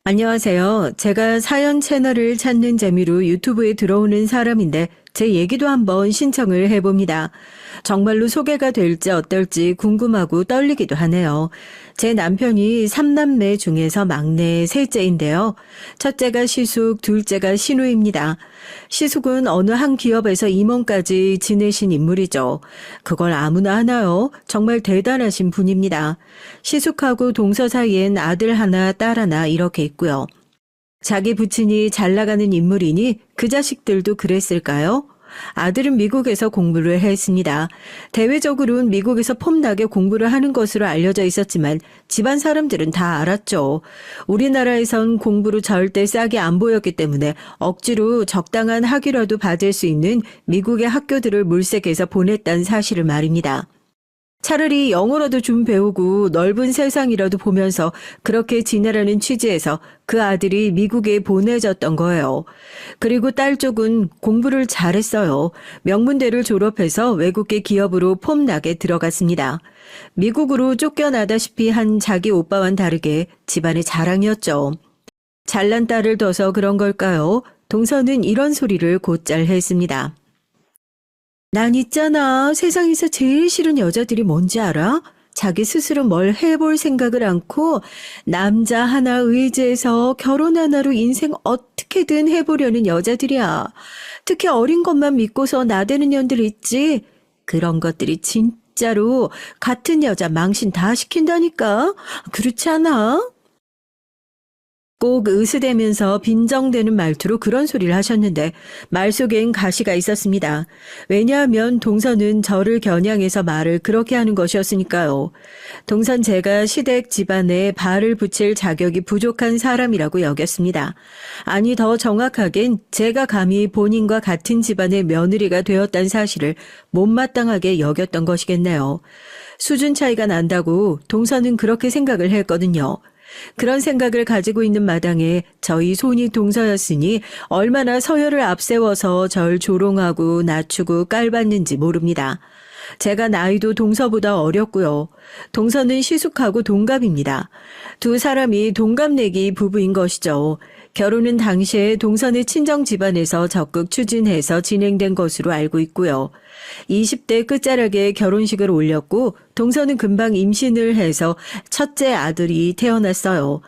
안녕하세요. 제가 사연 채널을 찾는 재미로 유튜브에 들어오는 사람인데 제 얘기도 한번 신청을 해봅니다. 정말로 소개가 될지 어떨지 궁금하고 떨리기도 하네요. 제 남편이 3남매 중에서 막내 셋째인데요. 첫째가 시숙, 둘째가 신우입니다. 시숙은 어느 한 기업에서 임원까지 지내신 인물이죠. 그걸 아무나 하나요? 정말 대단하신 분입니다. 시숙하고 동서 사이엔 아들 하나, 딸 하나 이렇게 있고요. 자기 부친이 잘 나가는 인물이니 그 자식들도 그랬을까요? 아들은 미국에서 공부를 했습니다. 대외적으로는 미국에서 폼나게 공부를 하는 것으로 알려져 있었지만 집안 사람들은 다 알았죠. 우리나라에선 공부로 절대 싸게 안 보였기 때문에 억지로 적당한 학위라도 받을 수 있는 미국의 학교들을 물색해서 보냈다는 사실을 말입니다. 차라리 영어라도 좀 배우고 넓은 세상이라도 보면서 그렇게 지내라는 취지에서 그 아들이 미국에 보내졌던 거예요. 그리고 딸 쪽은 공부를 잘했어요. 명문대를 졸업해서 외국계 기업으로 폼나게 들어갔습니다. 미국으로 쫓겨나다시피 한 자기 오빠와는 다르게 집안의 자랑이었죠. 잘난 딸을 둬서 그런 걸까요? 동서는 이런 소리를 곧잘 했습니다. 난 있잖아. 세상에서 제일 싫은 여자들이 뭔지 알아? 자기 스스로 뭘 해볼 생각을 않고 남자 하나 의지해서 결혼 하나로 인생 어떻게든 해보려는 여자들이야. 특히 어린 것만 믿고서 나대는 년들 있지? 그런 것들이 진짜로 같은 여자 망신 다 시킨다니까? 그렇지 않아? 꼭 으스대면서 빈정대는 말투로 그런 소리를 하셨는데 말 속엔 가시가 있었습니다. 왜냐하면 동선은 저를 겨냥해서 말을 그렇게 하는 것이었으니까요. 동선 제가 시댁 집안에 발을 붙일 자격이 부족한 사람이라고 여겼습니다. 아니 더 정확하겐 제가 감히 본인과 같은 집안의 며느리가 되었다는 사실을 못마땅하게 여겼던 것이겠네요. 수준 차이가 난다고 동선은 그렇게 생각을 했거든요. 그런 생각을 가지고 있는 마당에 저희 손이 동서였으니 얼마나 서열을 앞세워서 절 조롱하고 낮추고 깔봤는지 모릅니다. 제가 나이도 동서보다 어렸고요. 동서는 시숙하고 동갑입니다. 두 사람이 동갑내기 부부인 것이죠. 결혼은 당시에 동서의 친정 집안에서 적극 추진해서 진행된 것으로 알고 있고요. 20대 끝자락에 결혼식을 올렸고 동서는 금방 임신을 해서 첫째 아들이 태어났어요.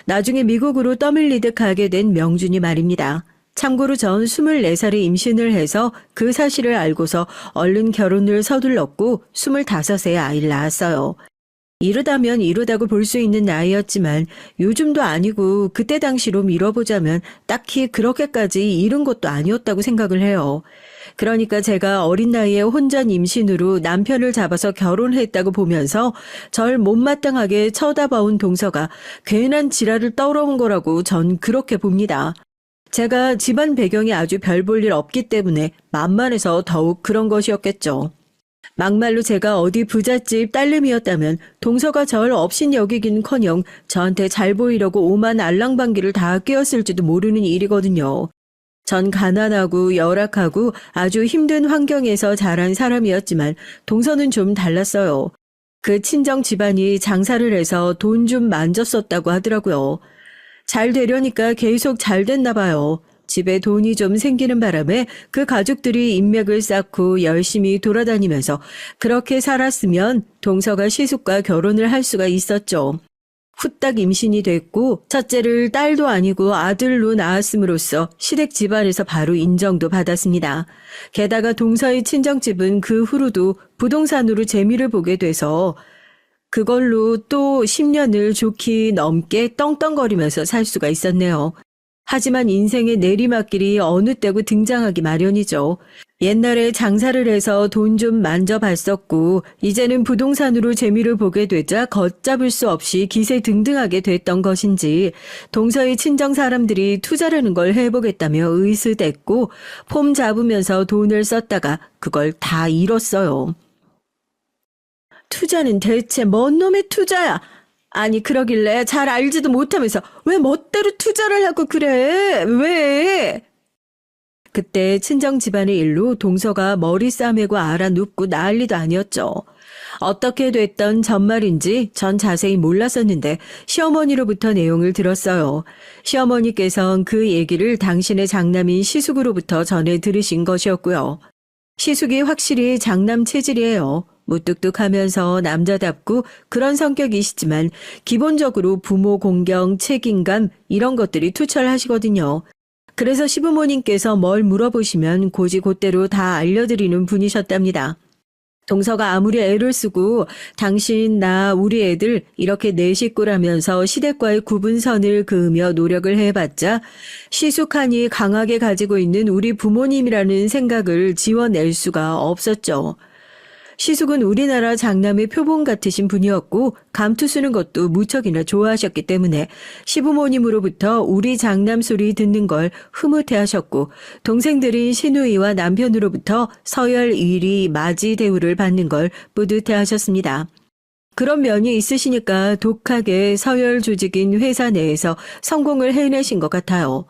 나중에 미국으로 떠밀리듯 가게 된 명준이 말입니다. 참고로 전 24살에 임신을 해서 그 사실을 알고서 얼른 결혼을 서둘렀고 25세 아이를 낳았어요. 이르다면 이르다고 볼 수 있는 나이였지만 요즘도 아니고 그때 당시로 미뤄보자면 딱히 그렇게까지 이른 것도 아니었다고 생각을 해요. 그러니까 제가 어린 나이에 혼전 임신으로 남편을 잡아서 결혼했다고 보면서 절 못마땅하게 쳐다봐온 동서가 괜한 지랄을 떨어온 거라고 전 그렇게 봅니다. 제가 집안 배경이 아주 별 볼 일 없기 때문에 만만해서 더욱 그런 것이었겠죠. 막말로 제가 어디 부잣집 딸내미였다면 동서가 절 업신 여기긴커녕 저한테 잘 보이려고 오만 알랑방귀를 다 뀌었을지도 모르는 일이거든요. 전 가난하고 열악하고 아주 힘든 환경에서 자란 사람이었지만 동서는 좀 달랐어요. 그 친정 집안이 장사를 해서 돈 좀 만졌었다고 하더라고요. 잘 되려니까 계속 잘 됐나 봐요. 집에 돈이 좀 생기는 바람에 그 가족들이 인맥을 쌓고 열심히 돌아다니면서 그렇게 살았으면 동서가 시숙과 결혼을 할 수가 있었죠. 후딱 임신이 됐고 첫째를 딸도 아니고 아들로 낳았음으로써 시댁 집안에서 바로 인정도 받았습니다. 게다가 동서의 친정집은 그 후로도 부동산으로 재미를 보게 돼서 그걸로 또 10년을 좋게 넘게 떵떵거리면서 살 수가 있었네요. 하지만 인생의 내리막길이 어느 때고 등장하기 마련이죠. 옛날에 장사를 해서 돈 좀 만져봤었고 이제는 부동산으로 재미를 보게 되자 걷잡을 수 없이 기세등등하게 됐던 것인지 동서의 친정 사람들이 투자라는 걸 해보겠다며 의스댔고 폼 잡으면서 돈을 썼다가 그걸 다 잃었어요. 투자는 대체 뭔 놈의 투자야? 아니 그러길래 잘 알지도 못하면서 왜 멋대로 투자를 하고 그래? 왜? 그때 친정 집안의 일로 동서가 머리 싸매고 알아 눕고 난리도 아니었죠. 어떻게 됐던 전말인지 전 자세히 몰랐었는데 시어머니로부터 내용을 들었어요. 시어머니께선 그 얘기를 당신의 장남인 시숙으로부터 전해 들으신 것이었고요. 시숙이 확실히 장남 체질이에요. 무뚝뚝하면서 남자답고 그런 성격이시지만 기본적으로 부모 공경, 책임감 이런 것들이 투철하시거든요. 그래서 시부모님께서 뭘 물어보시면 곧이곧대로 다 알려드리는 분이셨답니다. 동서가 아무리 애를 쓰고 당신, 나, 우리 애들 이렇게 네 식구라면서 시댁과의 구분선을 그으며 노력을 해봤자 시숙하니 강하게 가지고 있는 우리 부모님이라는 생각을 지워낼 수가 없었죠. 시숙은 우리나라 장남의 표본 같으신 분이었고 감투 쓰는 것도 무척이나 좋아하셨기 때문에 시부모님으로부터 우리 장남 소리 듣는 걸 흐뭇해하셨고 동생들인 시누이와 남편으로부터 서열 1위 맞이 대우를 받는 걸 뿌듯해하셨습니다. 그런 면이 있으시니까 독하게 서열 조직인 회사 내에서 성공을 해내신 것 같아요.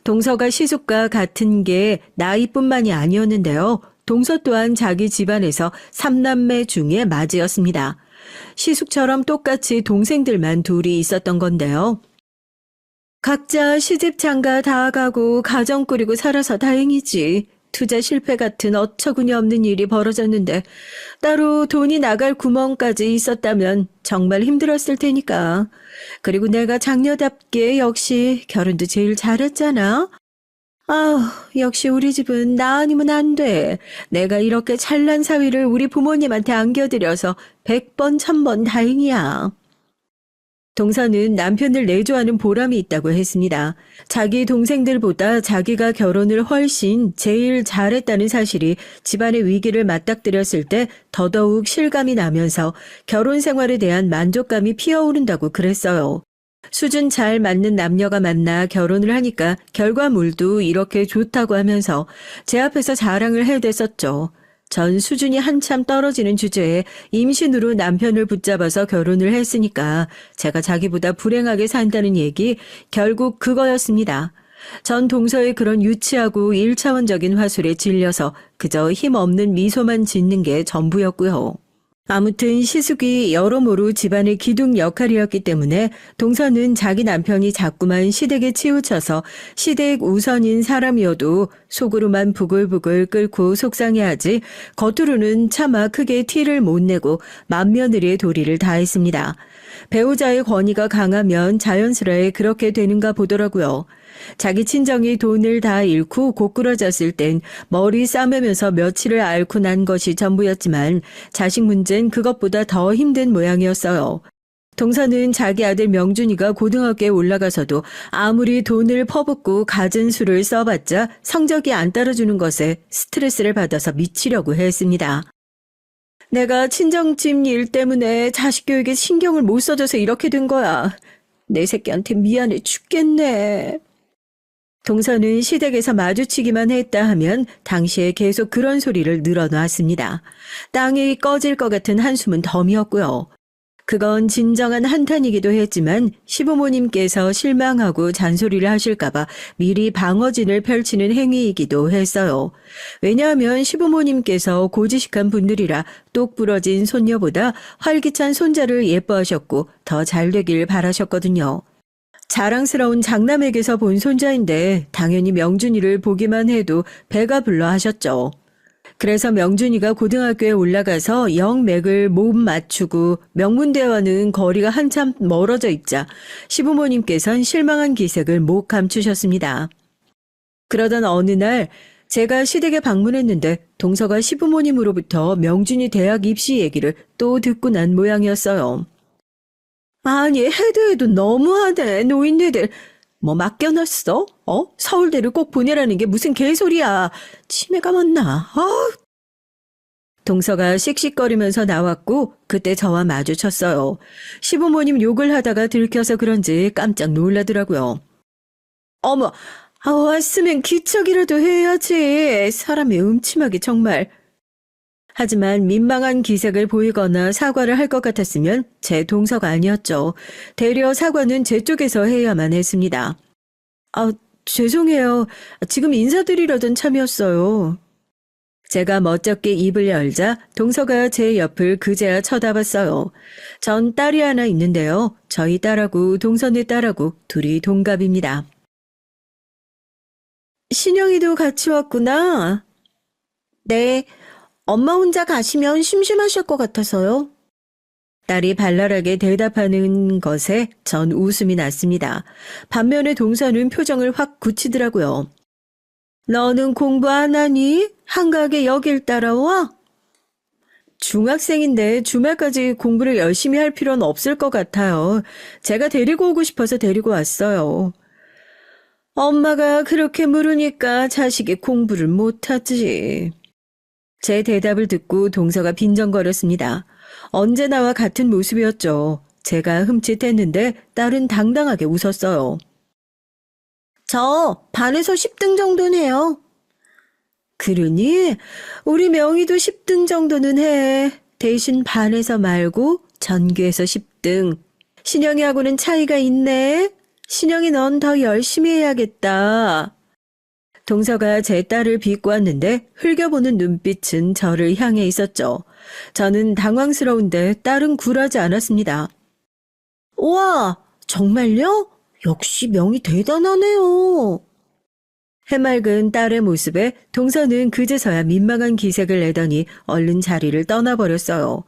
동서가 시숙과 같은 게 나이뿐만이 아니었는데요. 동서 또한 자기 집안에서 3남매 중에 맞이였습니다. 시숙처럼 똑같이 동생들만 둘이 있었던 건데요. 각자 시집 장가 다 가고 가정 꾸리고 살아서 다행이지. 투자 실패 같은 어처구니 없는 일이 벌어졌는데 따로 돈이 나갈 구멍까지 있었다면 정말 힘들었을 테니까. 그리고 내가 장녀답게 역시 결혼도 제일 잘했잖아. 아우, 역시 우리 집은 나 아니면 안 돼. 내가 이렇게 찬란 사위를 우리 부모님한테 안겨드려서 100번, 1000번 다행이야. 동서는 남편을 내조하는 보람이 있다고 했습니다. 자기 동생들보다 자기가 결혼을 훨씬 제일 잘했다는 사실이 집안의 위기를 맞닥뜨렸을 때 더더욱 실감이 나면서 결혼 생활에 대한 만족감이 피어오른다고 그랬어요. 수준 잘 맞는 남녀가 만나 결혼을 하니까 결과물도 이렇게 좋다고 하면서 제 앞에서 자랑을 해댔었죠. 전 수준이 한참 떨어지는 주제에 임신으로 남편을 붙잡아서 결혼을 했으니까 제가 자기보다 불행하게 산다는 얘기 결국 그거였습니다. 전 동서의 그런 유치하고 1차원적인 화술에 질려서 그저 힘없는 미소만 짓는 게 전부였고요. 아무튼 시숙이 여러모로 집안의 기둥 역할이었기 때문에 동서는 자기 남편이 자꾸만 시댁에 치우쳐서 시댁 우선인 사람이어도 속으로만 부글부글 끓고 속상해하지 겉으로는 차마 크게 티를 못 내고 맏며느리의 도리를 다했습니다. 배우자의 권위가 강하면 자연스레 그렇게 되는가 보더라고요. 자기 친정이 돈을 다 잃고 고꾸라졌을 땐 머리 싸매면서 며칠을 앓고 난 것이 전부였지만 자식 문제는 그것보다 더 힘든 모양이었어요. 동서는 자기 아들 명준이가 고등학교에 올라가서도 아무리 돈을 퍼붓고 갖은 수를 써봤자 성적이 안 따라주는 것에 스트레스를 받아서 미치려고 했습니다. 내가 친정집 일 때문에 자식 교육에 신경을 못 써줘서 이렇게 된 거야. 내 새끼한테 미안해 죽겠네. 동서는 시댁에서 마주치기만 했다 하면 당시에 계속 그런 소리를 늘어놨습니다. 땅이 꺼질 것 같은 한숨은 덤이었고요. 그건 진정한 한탄이기도 했지만 시부모님께서 실망하고 잔소리를 하실까봐 미리 방어진을 펼치는 행위이기도 했어요. 왜냐하면 시부모님께서 고지식한 분들이라 똑부러진 손녀보다 활기찬 손자를 예뻐하셨고 더 잘되길 바라셨거든요. 자랑스러운 장남에게서 본 손자인데 당연히 명준이를 보기만 해도 배가 불러 하셨죠. 그래서 명준이가 고등학교에 올라가서 영맥을 못 맞추고 명문대와는 거리가 한참 멀어져 있자 시부모님께선 실망한 기색을 못 감추셨습니다. 그러던 어느 날 제가 시댁에 방문했는데 동서가 시부모님으로부터 명준이 대학 입시 얘기를 또 듣고 난 모양이었어요. 아니 해도 너무하네 노인네들. 뭐 맡겨놨어? 서울대를 꼭 보내라는 게 무슨 개소리야. 치매가 맞나? 동서가 씩씩거리면서 나왔고 그때 저와 마주쳤어요. 시부모님 욕을 하다가 들켜서 그런지 깜짝 놀라더라고요. 어머, 왔으면 기척이라도 해야지. 사람이 음침하게 정말. 하지만 민망한 기색을 보이거나 사과를 할 것 같았으면 제 동서가 아니었죠. 되려 사과는 제 쪽에서 해야만 했습니다. 죄송해요. 지금 인사드리려던 참이었어요. 제가 멋쩍게 입을 열자 동서가 제 옆을 그제야 쳐다봤어요. 전 딸이 하나 있는데요. 저희 딸하고 동서네 딸하고 둘이 동갑입니다. 신영이도 같이 왔구나. 네, 엄마 혼자 가시면 심심하실 것 같아서요. 딸이 발랄하게 대답하는 것에 전 웃음이 났습니다. 반면에 동서는 표정을 확 굳히더라고요. 너는 공부 안 하니? 한가하게 여길 따라와? 중학생인데 주말까지 공부를 열심히 할 필요는 없을 것 같아요. 제가 데리고 오고 싶어서 데리고 왔어요. 엄마가 그렇게 물으니까 자식이 공부를 못하지. 제 대답을 듣고 동서가 빈정거렸습니다. 언제나와 같은 모습이었죠. 제가 흠칫했는데 딸은 당당하게 웃었어요. 저 반에서 10등 정도는 해요. 그러니 우리 명희도 10등 정도는 해. 대신 반에서 말고 전교에서 10등. 신영이하고는 차이가 있네. 신영이 넌 더 열심히 해야겠다. 동서가 제 딸을 비꼬았는데 흘겨보는 눈빛은 저를 향해 있었죠. 저는 당황스러운데 딸은 굴하지 않았습니다. 우와, 정말요? 역시 명이 대단하네요. 해맑은 딸의 모습에 동서는 그제서야 민망한 기색을 내더니 얼른 자리를 떠나버렸어요.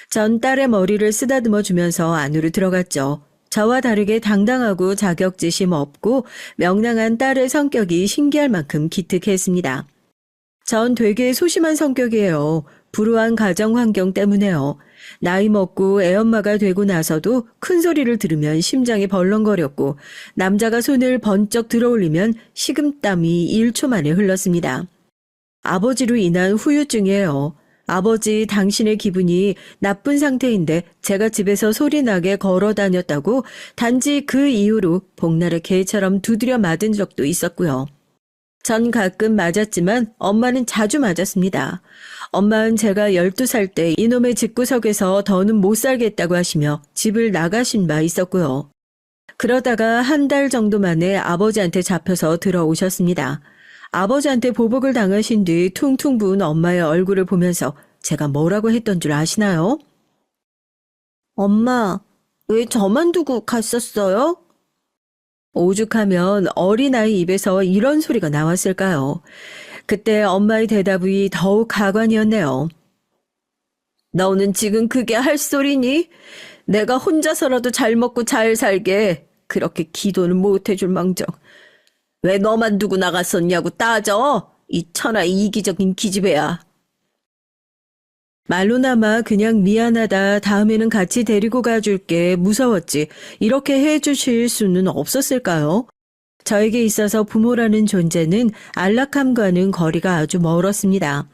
전 딸의 머리를 쓰다듬어 주면서 안으로 들어갔죠. 저와 다르게 당당하고 자격지심 없고 명랑한 딸의 성격이 신기할 만큼 기특했습니다. 전 되게 소심한 성격이에요. 불우한 가정 환경 때문에요. 나이 먹고 애엄마가 되고 나서도 큰 소리를 들으면 심장이 벌렁거렸고 남자가 손을 번쩍 들어올리면 식은땀이 1초 만에 흘렀습니다. 아버지로 인한 후유증이에요. 아버지 당신의 기분이 나쁜 상태인데 제가 집에서 소리나게 걸어 다녔다고 단지 그 이후로 복날의 개처럼 두드려 맞은 적도 있었고요. 전 가끔 맞았지만 엄마는 자주 맞았습니다. 엄마는 제가 12살 때 이놈의 집구석에서 더는 못 살겠다고 하시며 집을 나가신 바 있었고요. 그러다가 한 달 정도 만에 아버지한테 잡혀서 들어오셨습니다. 아버지한테 보복을 당하신 뒤 퉁퉁 부은 엄마의 얼굴을 보면서 제가 뭐라고 했던 줄 아시나요? 엄마, 왜 저만 두고 갔었어요? 오죽하면 어린아이 입에서 이런 소리가 나왔을까요? 그때 엄마의 대답이 더욱 가관이었네요. 너는 지금 그게 할 소리니? 내가 혼자서라도 잘 먹고 잘 살게 그렇게 기도는 못 해줄 망정. 왜 너만 두고 나갔었냐고 따져? 이 천하 이기적인 기집애야. 말로나마 그냥 미안하다 다음에는 같이 데리고 가줄게 무서웠지 이렇게 해주실 수는 없었을까요? 저에게 있어서 부모라는 존재는 안락함과는 거리가 아주 멀었습니다.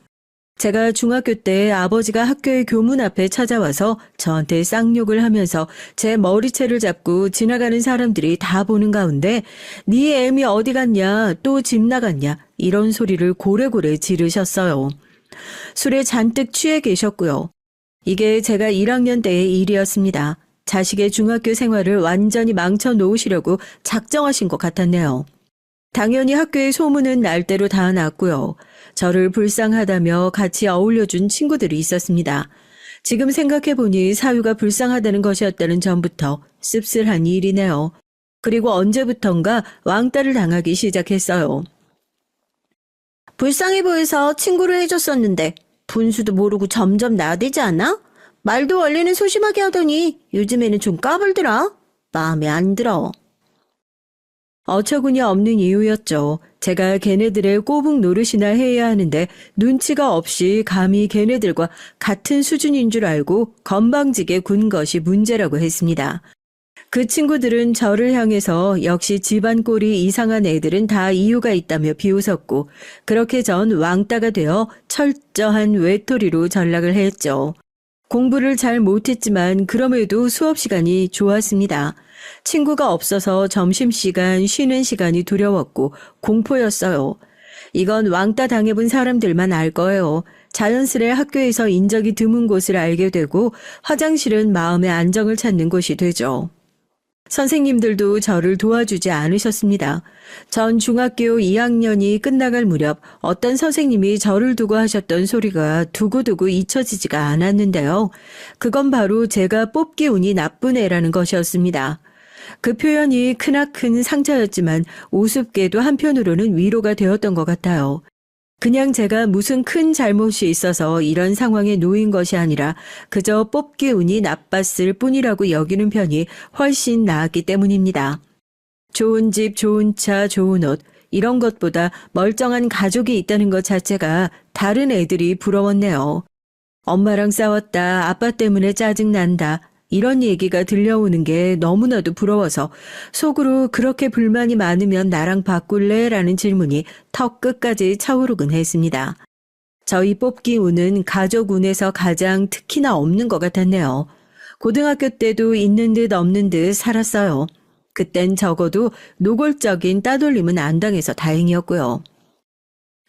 제가 중학교 때 아버지가 학교의 교문 앞에 찾아와서 저한테 쌍욕을 하면서 제 머리채를 잡고 지나가는 사람들이 다 보는 가운데 네 애미 어디 갔냐 또 집 나갔냐 이런 소리를 고래고래 지르셨어요. 술에 잔뜩 취해 계셨고요. 이게 제가 1학년 때의 일이었습니다. 자식의 중학교 생활을 완전히 망쳐 놓으시려고 작정하신 것 같았네요. 당연히 학교의 소문은 날대로 다 났고요. 저를 불쌍하다며 같이 어울려준 친구들이 있었습니다. 지금 생각해보니 사유가 불쌍하다는 것이었다는 점부터 씁쓸한 일이네요. 그리고 언제부턴가 왕따를 당하기 시작했어요. 불쌍해 보여서 친구를 해줬었는데 분수도 모르고 점점 나대지 않아? 말도 원래는 소심하게 하더니 요즘에는 좀 까불더라. 마음에 안 들어. 어처구니 없는 이유였죠. 제가 걔네들의 꼬북 노릇이나 해야 하는데 눈치가 없이 감히 걔네들과 같은 수준인 줄 알고 건방지게 군 것이 문제라고 했습니다. 그 친구들은 저를 향해서 역시 집안 꼴이 이상한 애들은 다 이유가 있다며 비웃었고 그렇게 전 왕따가 되어 철저한 외톨이로 전락을 했죠. 공부를 잘 못했지만 그럼에도 수업 시간이 좋았습니다. 친구가 없어서 점심시간, 쉬는 시간이 두려웠고 공포였어요. 이건 왕따 당해본 사람들만 알 거예요. 자연스레 학교에서 인적이 드문 곳을 알게 되고 화장실은 마음의 안정을 찾는 곳이 되죠. 선생님들도 저를 도와주지 않으셨습니다. 전 중학교 2학년이 끝나갈 무렵 어떤 선생님이 저를 두고 하셨던 소리가 두고두고 잊혀지지가 않았는데요. 그건 바로 제가 뽑기 운이 나쁜 애라는 것이었습니다. 그 표현이 크나큰 상처였지만 우습게도 한편으로는 위로가 되었던 것 같아요. 그냥 제가 무슨 큰 잘못이 있어서 이런 상황에 놓인 것이 아니라 그저 뽑기 운이 나빴을 뿐이라고 여기는 편이 훨씬 나았기 때문입니다. 좋은 집, 좋은 차, 좋은 옷, 이런 것보다 멀쩡한 가족이 있다는 것 자체가 다른 애들이 부러웠네요. 엄마랑 싸웠다, 아빠 때문에 짜증난다, 이런 얘기가 들려오는 게 너무나도 부러워서 속으로 그렇게 불만이 많으면 나랑 바꿀래? 라는 질문이 턱 끝까지 차오르곤 했습니다. 저희 뽑기 운은 가족 운에서 가장 특히나 없는 것 같았네요. 고등학교 때도 있는 듯 없는 듯 살았어요. 그땐 적어도 노골적인 따돌림은 안 당해서 다행이었고요.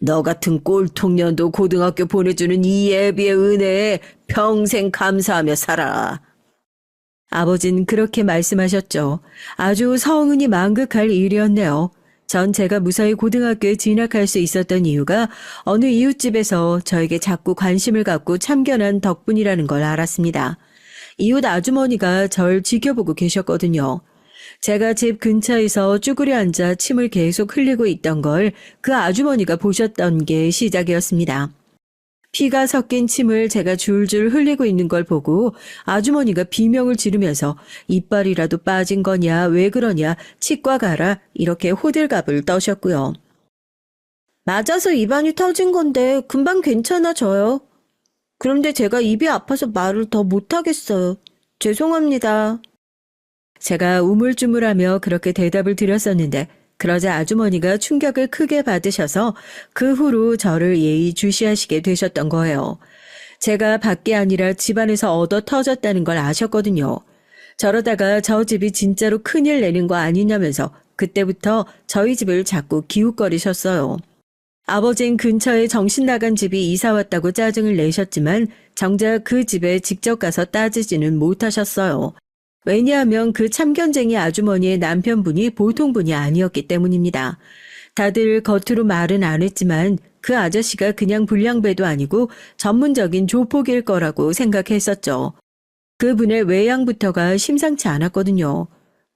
너 같은 꼴통년도 고등학교 보내주는 이 예비의 은혜에 평생 감사하며 살아. 아버진 그렇게 말씀하셨죠. 아주 성은이 만극할 일이었네요. 전 제가 무사히 고등학교에 진학할 수 있었던 이유가 어느 이웃집에서 저에게 자꾸 관심을 갖고 참견한 덕분이라는 걸 알았습니다. 이웃 아주머니가 절 지켜보고 계셨거든요. 제가 집 근처에서 쭈그려 앉아 침을 계속 흘리고 있던 걸 그 아주머니가 보셨던 게 시작이었습니다. 피가 섞인 침을 제가 줄줄 흘리고 있는 걸 보고 아주머니가 비명을 지르면서 이빨이라도 빠진 거냐, 왜 그러냐, 치과 가라, 이렇게 호들갑을 떠셨고요. 맞아서 입안이 터진 건데 금방 괜찮아져요. 그런데 제가 입이 아파서 말을 더 못하겠어요. 죄송합니다. 제가 우물쭈물하며 그렇게 대답을 드렸었는데 그러자 아주머니가 충격을 크게 받으셔서 그 후로 저를 예의주시하시게 되셨던 거예요. 제가 밖이 아니라 집안에서 얻어 터졌다는 걸 아셨거든요. 저러다가 저 집이 진짜로 큰일 내는 거 아니냐면서 그때부터 저희 집을 자꾸 기웃거리셨어요. 아버진 근처에 정신 나간 집이 이사 왔다고 짜증을 내셨지만 정작 그 집에 직접 가서 따지지는 못하셨어요. 왜냐하면 그 참견쟁이 아주머니의 남편분이 보통 분이 아니었기 때문입니다. 다들 겉으로 말은 안 했지만 그 아저씨가 그냥 불량배도 아니고 전문적인 조폭일 거라고 생각했었죠. 그분의 외양부터가 심상치 않았거든요.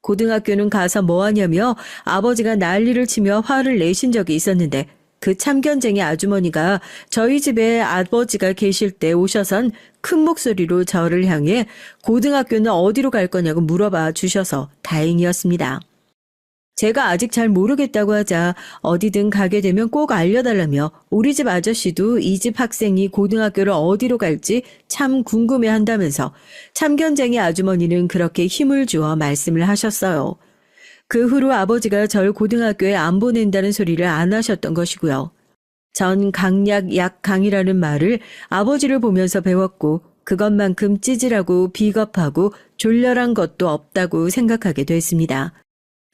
고등학교는 가서 뭐하냐며 아버지가 난리를 치며 화를 내신 적이 있었는데 그 참견쟁이 아주머니가 저희 집에 아버지가 계실 때 오셔선 큰 목소리로 저를 향해 고등학교는 어디로 갈 거냐고 물어봐 주셔서 다행이었습니다. 제가 아직 잘 모르겠다고 하자 어디든 가게 되면 꼭 알려달라며 우리 집 아저씨도 이 집 학생이 고등학교를 어디로 갈지 참 궁금해한다면서 참견쟁이 아주머니는 그렇게 힘을 주어 말씀을 하셨어요. 그 후로 아버지가 절 고등학교에 안 보낸다는 소리를 안 하셨던 것이고요. 전 강약 약강이라는 말을 아버지를 보면서 배웠고 그것만큼 찌질하고 비겁하고 졸렬한 것도 없다고 생각하게 됐습니다.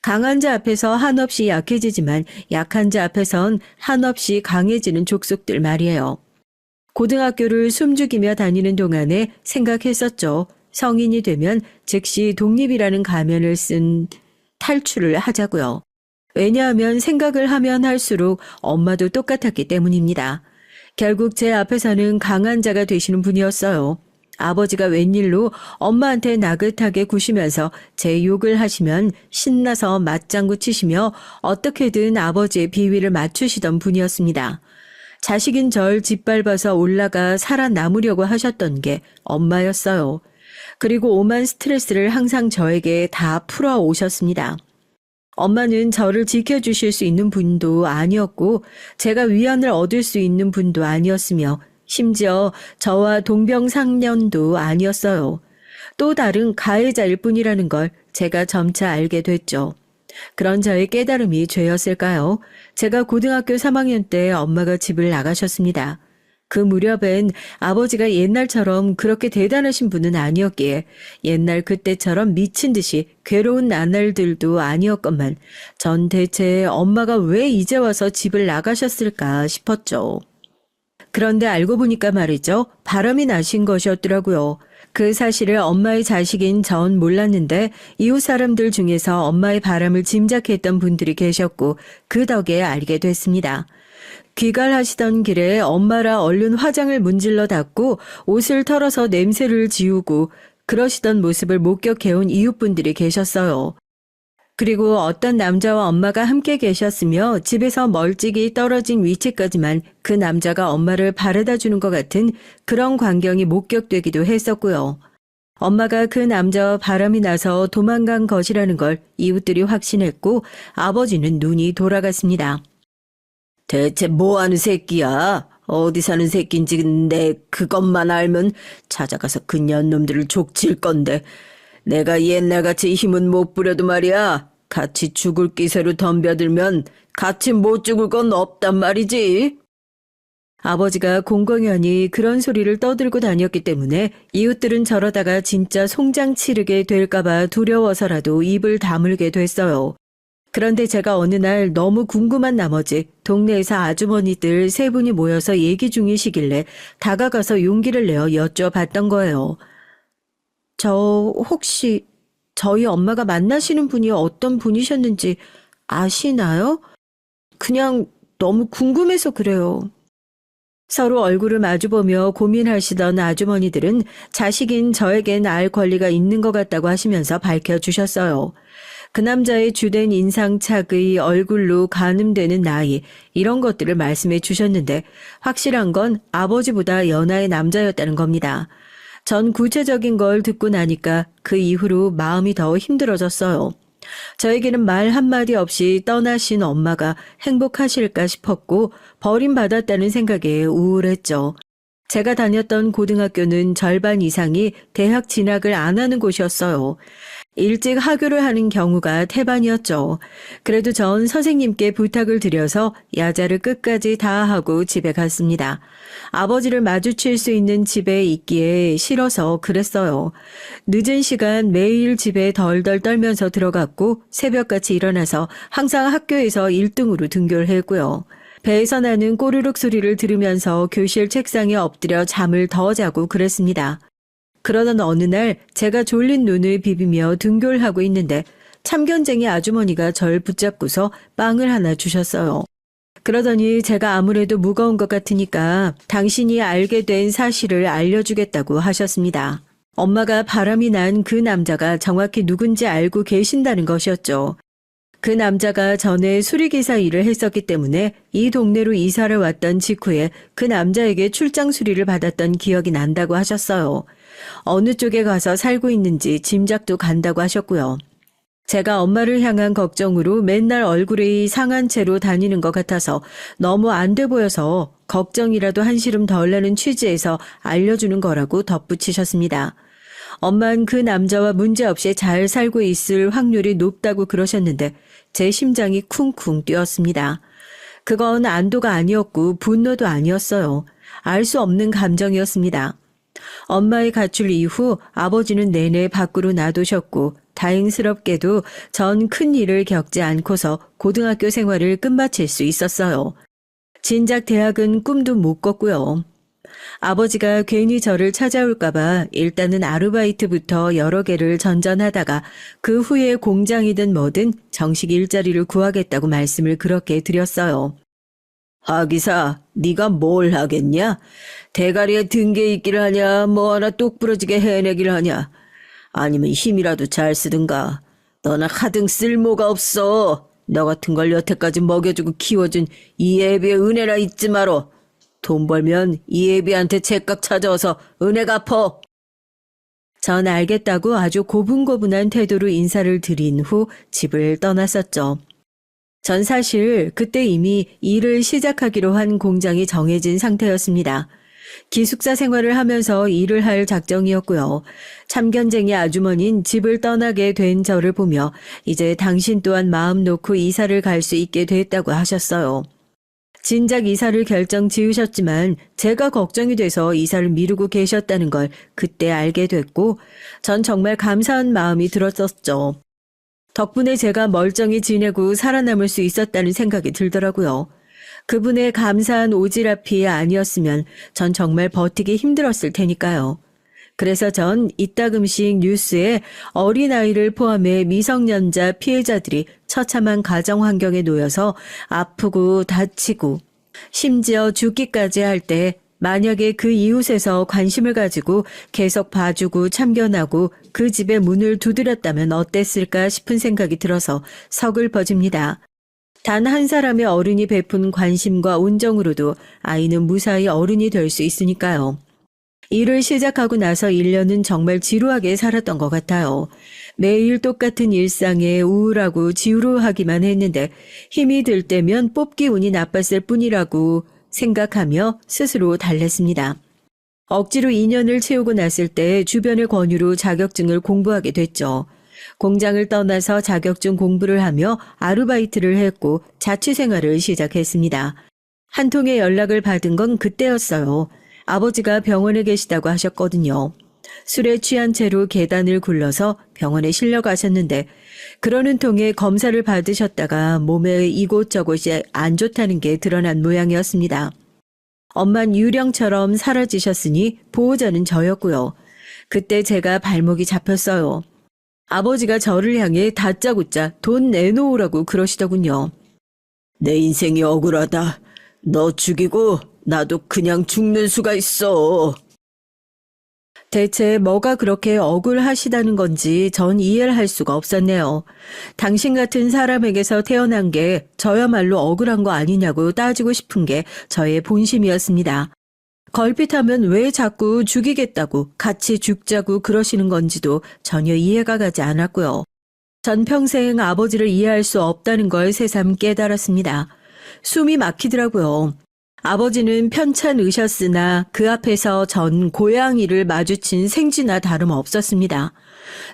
강한 자 앞에서 한없이 약해지지만 약한 자 앞에선 한없이 강해지는 족속들 말이에요. 고등학교를 숨죽이며 다니는 동안에 생각했었죠. 성인이 되면 즉시 독립이라는 가면을 쓴 탈출을 하자고요. 왜냐하면 생각을 하면 할수록 엄마도 똑같았기 때문입니다. 결국 제 앞에서는 강한 자가 되시는 분이었어요. 아버지가 웬일로 엄마한테 나긋하게 구시면서 제 욕을 하시면 신나서 맞장구 치시며 어떻게든 아버지의 비위를 맞추시던 분이었습니다. 자식인 절 짓밟아서 올라가 살아남으려고 하셨던 게 엄마였어요. 그리고 오만 스트레스를 항상 저에게 다 풀어 오셨습니다. 엄마는 저를 지켜주실 수 있는 분도 아니었고 제가 위안을 얻을 수 있는 분도 아니었으며 심지어 저와 동병상련도 아니었어요. 또 다른 가해자일 뿐이라는 걸 제가 점차 알게 됐죠. 그런 저의 깨달음이 죄였을까요? 제가 고등학교 3학년 때 엄마가 집을 나가셨습니다. 그 무렵엔 아버지가 옛날처럼 그렇게 대단하신 분은 아니었기에 옛날 그때처럼 미친 듯이 괴로운 나날들도 아니었건만 전 대체 엄마가 왜 이제 와서 집을 나가셨을까 싶었죠. 그런데 알고 보니까 말이죠. 바람이 나신 것이었더라고요. 그 사실을 엄마의 자식인 전 몰랐는데 이웃 사람들 중에서 엄마의 바람을 짐작했던 분들이 계셨고 그 덕에 알게 됐습니다. 귀갈하시던 길에 엄마라 얼른 화장을 문질러 닦고 옷을 털어서 냄새를 지우고 그러시던 모습을 목격해온 이웃분들이 계셨어요. 그리고 어떤 남자와 엄마가 함께 계셨으며 집에서 멀찍이 떨어진 위치까지만 그 남자가 엄마를 바래다 주는 것 같은 그런 광경이 목격되기도 했었고요. 엄마가 그 남자와 바람이 나서 도망간 것이라는 걸 이웃들이 확신했고 아버지는 눈이 돌아갔습니다. 대체 뭐하는 새끼야? 어디 사는 새끼인지 내 그것만 알면 찾아가서 그 년놈들을 족칠 건데 내가 옛날같이 힘은 못 부려도 말이야. 같이 죽을 기세로 덤벼들면 같이 못 죽을 건 없단 말이지. 아버지가 공공연히 그런 소리를 떠들고 다녔기 때문에 이웃들은 저러다가 진짜 송장 치르게 될까봐 두려워서라도 입을 다물게 됐어요. 그런데 제가 어느 날 너무 궁금한 나머지 동네에서 아주머니들 세 분이 모여서 얘기 중이시길래 다가가서 용기를 내어 여쭤봤던 거예요. 저 혹시 저희 엄마가 만나시는 분이 어떤 분이셨는지 아시나요? 그냥 너무 궁금해서 그래요. 서로 얼굴을 마주보며 고민하시던 아주머니들은 자식인 저에겐 알 권리가 있는 것 같다고 하시면서 밝혀주셨어요. 그 남자의 주된 인상착의, 얼굴로 가늠되는 나이, 이런 것들을 말씀해 주셨는데 확실한 건 아버지보다 연하의 남자였다는 겁니다. 전 구체적인 걸 듣고 나니까 그 이후로 마음이 더 힘들어졌어요. 저에게는 말 한마디 없이 떠나신 엄마가 행복하실까 싶었고 버림받았다는 생각에 우울했죠. 제가 다녔던 고등학교는 절반 이상이 대학 진학을 안 하는 곳이었어요. 일찍 하교를 하는 경우가 태반이었죠. 그래도 전 선생님께 부탁을 드려서 야자를 끝까지 다 하고 집에 갔습니다. 아버지를 마주칠 수 있는 집에 있기에 싫어서 그랬어요. 늦은 시간 매일 집에 덜덜 떨면서 들어갔고 새벽같이 일어나서 항상 학교에서 1등으로 등교를 했고요. 배에서 나는 꼬르륵 소리를 들으면서 교실 책상에 엎드려 잠을 더 자고 그랬습니다. 그러던 어느 날 제가 졸린 눈을 비비며 등교를 하고 있는데 참견쟁이 아주머니가 절 붙잡고서 빵을 하나 주셨어요. 그러더니 제가 아무래도 무거운 것 같으니까 당신이 알게 된 사실을 알려주겠다고 하셨습니다. 엄마가 바람이 난 그 남자가 정확히 누군지 알고 계신다는 것이었죠. 그 남자가 전에 수리기사 일을 했었기 때문에 이 동네로 이사를 왔던 직후에 그 남자에게 출장 수리를 받았던 기억이 난다고 하셨어요. 어느 쪽에 가서 살고 있는지 짐작도 간다고 하셨고요. 제가 엄마를 향한 걱정으로 맨날 얼굴이 상한 채로 다니는 것 같아서 너무 안 돼 보여서 걱정이라도 한시름 덜 나는 취지에서 알려주는 거라고 덧붙이셨습니다. 엄만 그 남자와 문제없이 잘 살고 있을 확률이 높다고 그러셨는데 제 심장이 쿵쿵 뛰었습니다. 그건 안도가 아니었고 분노도 아니었어요. 알 수 없는 감정이었습니다. 엄마의 가출 이후 아버지는 내내 밖으로 놔두셨고 다행스럽게도 전 큰 일을 겪지 않고서 고등학교 생활을 끝마칠 수 있었어요. 진작 대학은 꿈도 못 꿨고요. 아버지가 괜히 저를 찾아올까봐 일단은 아르바이트부터 여러 개를 전전하다가 그 후에 공장이든 뭐든 정식 일자리를 구하겠다고 말씀을 그렇게 드렸어요. 하기사, 네가 뭘 하겠냐? 대가리에 등게 있기를 하냐? 뭐 하나 똑 부러지게 해내기를 하냐? 아니면 힘이라도 잘 쓰든가. 너나 하등 쓸모가 없어. 너 같은 걸 여태까지 먹여주고 키워준 이 애비의 은혜라 잊지 마라. 돈 벌면 이 애비한테 제깍 찾아와서 은혜 갚어. 전 알겠다고 아주 고분고분한 태도로 인사를 드린 후 집을 떠났었죠. 전 사실 그때 이미 일을 시작하기로 한 공장이 정해진 상태였습니다. 기숙사 생활을 하면서 일을 할 작정이었고요. 참견쟁이 아주머니는 집을 떠나게 된 저를 보며 이제 당신 또한 마음 놓고 이사를 갈 수 있게 됐다고 하셨어요. 진작 이사를 결정 지으셨지만 제가 걱정이 돼서 이사를 미루고 계셨다는 걸 그때 알게 됐고 전 정말 감사한 마음이 들었었죠. 덕분에 제가 멀쩡히 지내고 살아남을 수 있었다는 생각이 들더라고요. 그분의 감사한 오지랖이 아니었으면 전 정말 버티기 힘들었을 테니까요. 그래서 전 이따금씩 뉴스에 어린아이를 포함해 미성년자 피해자들이 처참한 가정 환경에 놓여서 아프고 다치고 심지어 죽기까지 할 때 만약에 그 이웃에서 관심을 가지고 계속 봐주고 참견하고 그 집의 문을 두드렸다면 어땠을까 싶은 생각이 들어서 서글퍼집니다. 단 한 사람의 어른이 베푼 관심과 온정으로도 아이는 무사히 어른이 될 수 있으니까요. 일을 시작하고 나서 1년은 정말 지루하게 살았던 것 같아요. 매일 똑같은 일상에 우울하고 지루하기만 했는데 힘이 들 때면 뽑기 운이 나빴을 뿐이라고 생각하며 스스로 달랬습니다. 억지로 2년을 채우고 났을 때 주변의 권유로 자격증을 공부하게 됐죠. 공장을 떠나서 자격증 공부를 하며 아르바이트를 했고 자취생활을 시작했습니다. 한 통의 연락을 받은 건 그때였어요. 아버지가 병원에 계시다고 하셨거든요. 술에 취한 채로 계단을 굴러서 병원에 실려가셨는데 그러는 통에 검사를 받으셨다가 몸에 이곳저곳이 안 좋다는 게 드러난 모양이었습니다. 엄만 유령처럼 사라지셨으니 보호자는 저였고요. 그때 제가 발목이 잡혔어요. 아버지가 저를 향해 다짜고짜 돈 내놓으라고 그러시더군요. 내 인생이 억울하다. 너 죽이고 나도 그냥 죽는 수가 있어. 대체 뭐가 그렇게 억울하시다는 건지 전 이해를 할 수가 없었네요. 당신 같은 사람에게서 태어난 게 저야말로 억울한 거 아니냐고 따지고 싶은 게 저의 본심이었습니다. 걸핏하면 왜 자꾸 죽이겠다고 같이 죽자고 그러시는 건지도 전혀 이해가 가지 않았고요. 전 평생 아버지를 이해할 수 없다는 걸 새삼 깨달았습니다. 숨이 막히더라고요. 아버지는 편찮으셨으나 그 앞에서 전 고양이를 마주친 생쥐나 다름없었습니다.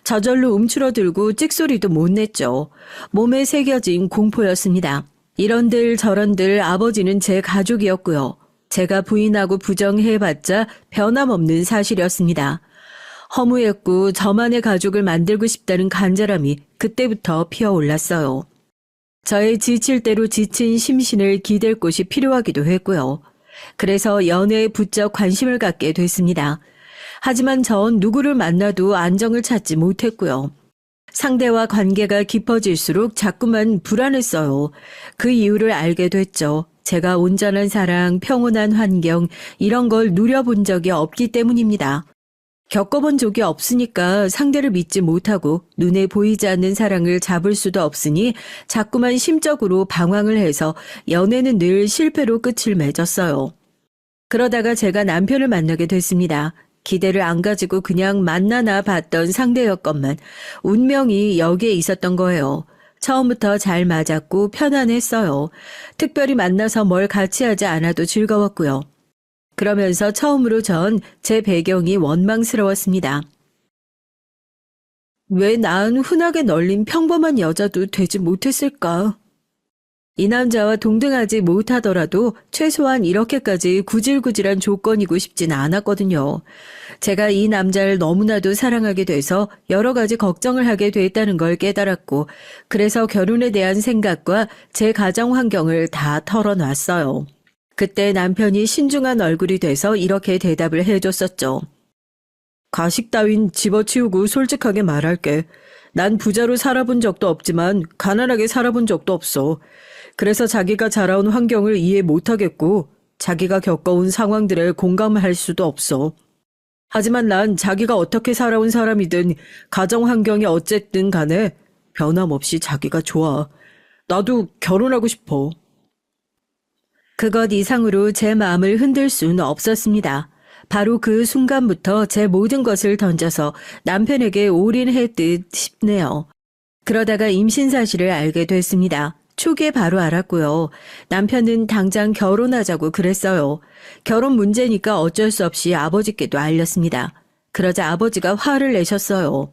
저절로 움츠러들고 찍소리도 못 냈죠. 몸에 새겨진 공포였습니다. 이런들 저런들 아버지는 제 가족이었고요. 제가 부인하고 부정해봤자 변함없는 사실이었습니다. 허무했고 저만의 가족을 만들고 싶다는 간절함이 그때부터 피어올랐어요. 저의 지칠 대로 지친 심신을 기댈 곳이 필요하기도 했고요. 그래서 연애에 부쩍 관심을 갖게 됐습니다. 하지만 전 누구를 만나도 안정을 찾지 못했고요. 상대와 관계가 깊어질수록 자꾸만 불안했어요. 그 이유를 알게 됐죠. 제가 온전한 사랑, 평온한 환경, 이런 걸 누려본 적이 없기 때문입니다. 겪어본 적이 없으니까 상대를 믿지 못하고 눈에 보이지 않는 사랑을 잡을 수도 없으니 자꾸만 심적으로 방황을 해서 연애는 늘 실패로 끝을 맺었어요. 그러다가 제가 남편을 만나게 됐습니다. 기대를 안 가지고 그냥 만나나 봤던 상대였건만 운명이 여기에 있었던 거예요. 처음부터 잘 맞았고 편안했어요. 특별히 만나서 뭘 같이 하지 않아도 즐거웠고요. 그러면서 처음으로 전 제 배경이 원망스러웠습니다. 왜 난 흔하게 널린 평범한 여자도 되지 못했을까? 이 남자와 동등하지 못하더라도 최소한 이렇게까지 구질구질한 조건이고 싶진 않았거든요. 제가 이 남자를 너무나도 사랑하게 돼서 여러 가지 걱정을 하게 됐다는 걸 깨달았고 그래서 결혼에 대한 생각과 제 가정 환경을 다 털어놨어요. 그때 남편이 신중한 얼굴이 돼서 이렇게 대답을 해줬었죠. 가식 따윈 집어치우고 솔직하게 말할게. 난 부자로 살아본 적도 없지만 가난하게 살아본 적도 없어. 그래서 자기가 자라온 환경을 이해 못하겠고 자기가 겪어온 상황들에 공감할 수도 없어. 하지만 난 자기가 어떻게 살아온 사람이든 가정 환경이 어쨌든 간에 변함없이 자기가 좋아. 나도 결혼하고 싶어. 그것 이상으로 제 마음을 흔들 수는 없었습니다. 바로 그 순간부터 제 모든 것을 던져서 남편에게 올인했듯 싶네요. 그러다가 임신 사실을 알게 됐습니다. 초기에 바로 알았고요. 남편은 당장 결혼하자고 그랬어요. 결혼 문제니까 어쩔 수 없이 아버지께도 알렸습니다. 그러자 아버지가 화를 내셨어요.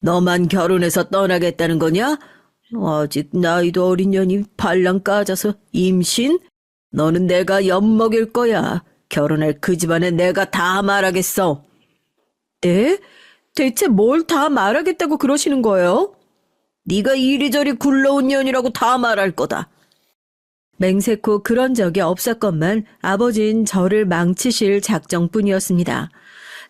너만 결혼해서 떠나겠다는 거냐? 아직 나이도 어린 년이 발랑 까져서 임신? 너는 내가 엿먹일 거야. 결혼할 그 집안에 내가 다 말하겠어. 네? 대체 뭘 다 말하겠다고 그러시는 거예요? 네가 이리저리 굴러온 년이라고 다 말할 거다. 맹세코 그런 적이 없었건만 아버진 저를 망치실 작정뿐이었습니다.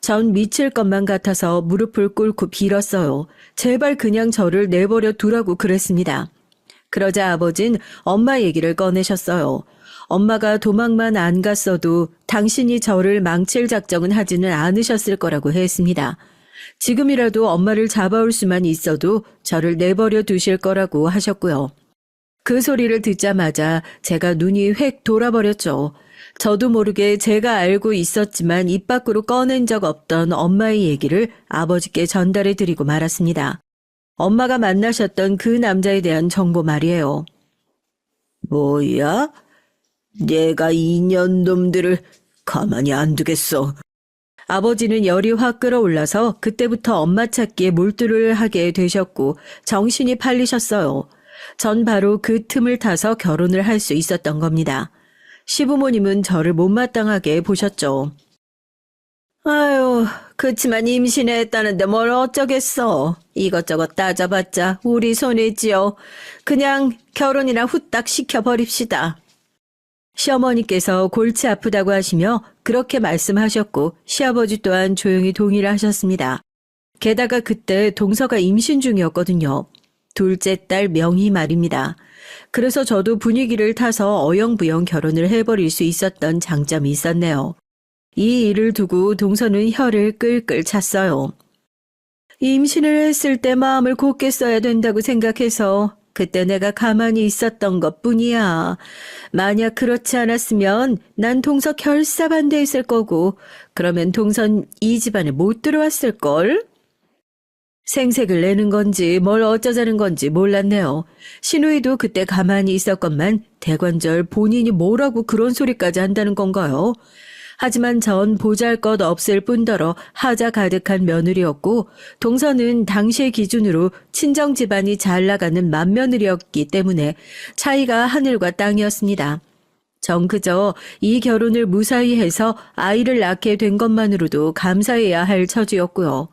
전 미칠 것만 같아서 무릎을 꿇고 빌었어요. 제발 그냥 저를 내버려 두라고 그랬습니다. 그러자 아버진 엄마 얘기를 꺼내셨어요. 엄마가 도망만 안 갔어도 당신이 저를 망칠 작정은 하지는 않으셨을 거라고 했습니다. 지금이라도 엄마를 잡아올 수만 있어도 저를 내버려 두실 거라고 하셨고요. 그 소리를 듣자마자 제가 눈이 획 돌아버렸죠. 저도 모르게 제가 알고 있었지만 입 밖으로 꺼낸 적 없던 엄마의 얘기를 아버지께 전달해 드리고 말았습니다. 엄마가 만나셨던 그 남자에 대한 정보 말이에요. 뭐야? 내가 이년놈들을 가만히 안 두겠어. 아버지는 열이 확 끌어올라서 그때부터 엄마 찾기에 몰두를 하게 되셨고 정신이 팔리셨어요. 전 바로 그 틈을 타서 결혼을 할 수 있었던 겁니다. 시부모님은 저를 못마땅하게 보셨죠. 아유, 그치만 임신했다는데 뭘 어쩌겠어. 이것저것 따져봤자 우리 손이지요. 그냥 결혼이나 후딱 시켜버립시다. 시어머니께서 골치 아프다고 하시며 그렇게 말씀하셨고 시아버지 또한 조용히 동의를 하셨습니다. 게다가 그때 동서가 임신 중이었거든요. 둘째 딸 명희 말입니다. 그래서 저도 분위기를 타서 어영부영 결혼을 해버릴 수 있었던 장점이 있었네요. 이 일을 두고 동서는 혀를 끌끌 찼어요. 임신을 했을 때 마음을 곧게 써야 된다고 생각해서 그때 내가 가만히 있었던 것뿐이야. 만약 그렇지 않았으면 난 동서 결사반대했을 거고 그러면 동선 이 집안에 못 들어왔을걸? 생색을 내는 건지 뭘 어쩌자는 건지 몰랐네요. 신우이도 그때 가만히 있었건만 대관절 본인이 뭐라고 그런 소리까지 한다는 건가요? 하지만 전 보잘것 없을 뿐더러 하자 가득한 며느리였고 동서는 당시의 기준으로 친정 집안이 잘 나가는 맏며느리였기 때문에 차이가 하늘과 땅이었습니다. 전 그저 이 결혼을 무사히 해서 아이를 낳게 된 것만으로도 감사해야 할 처지였고요.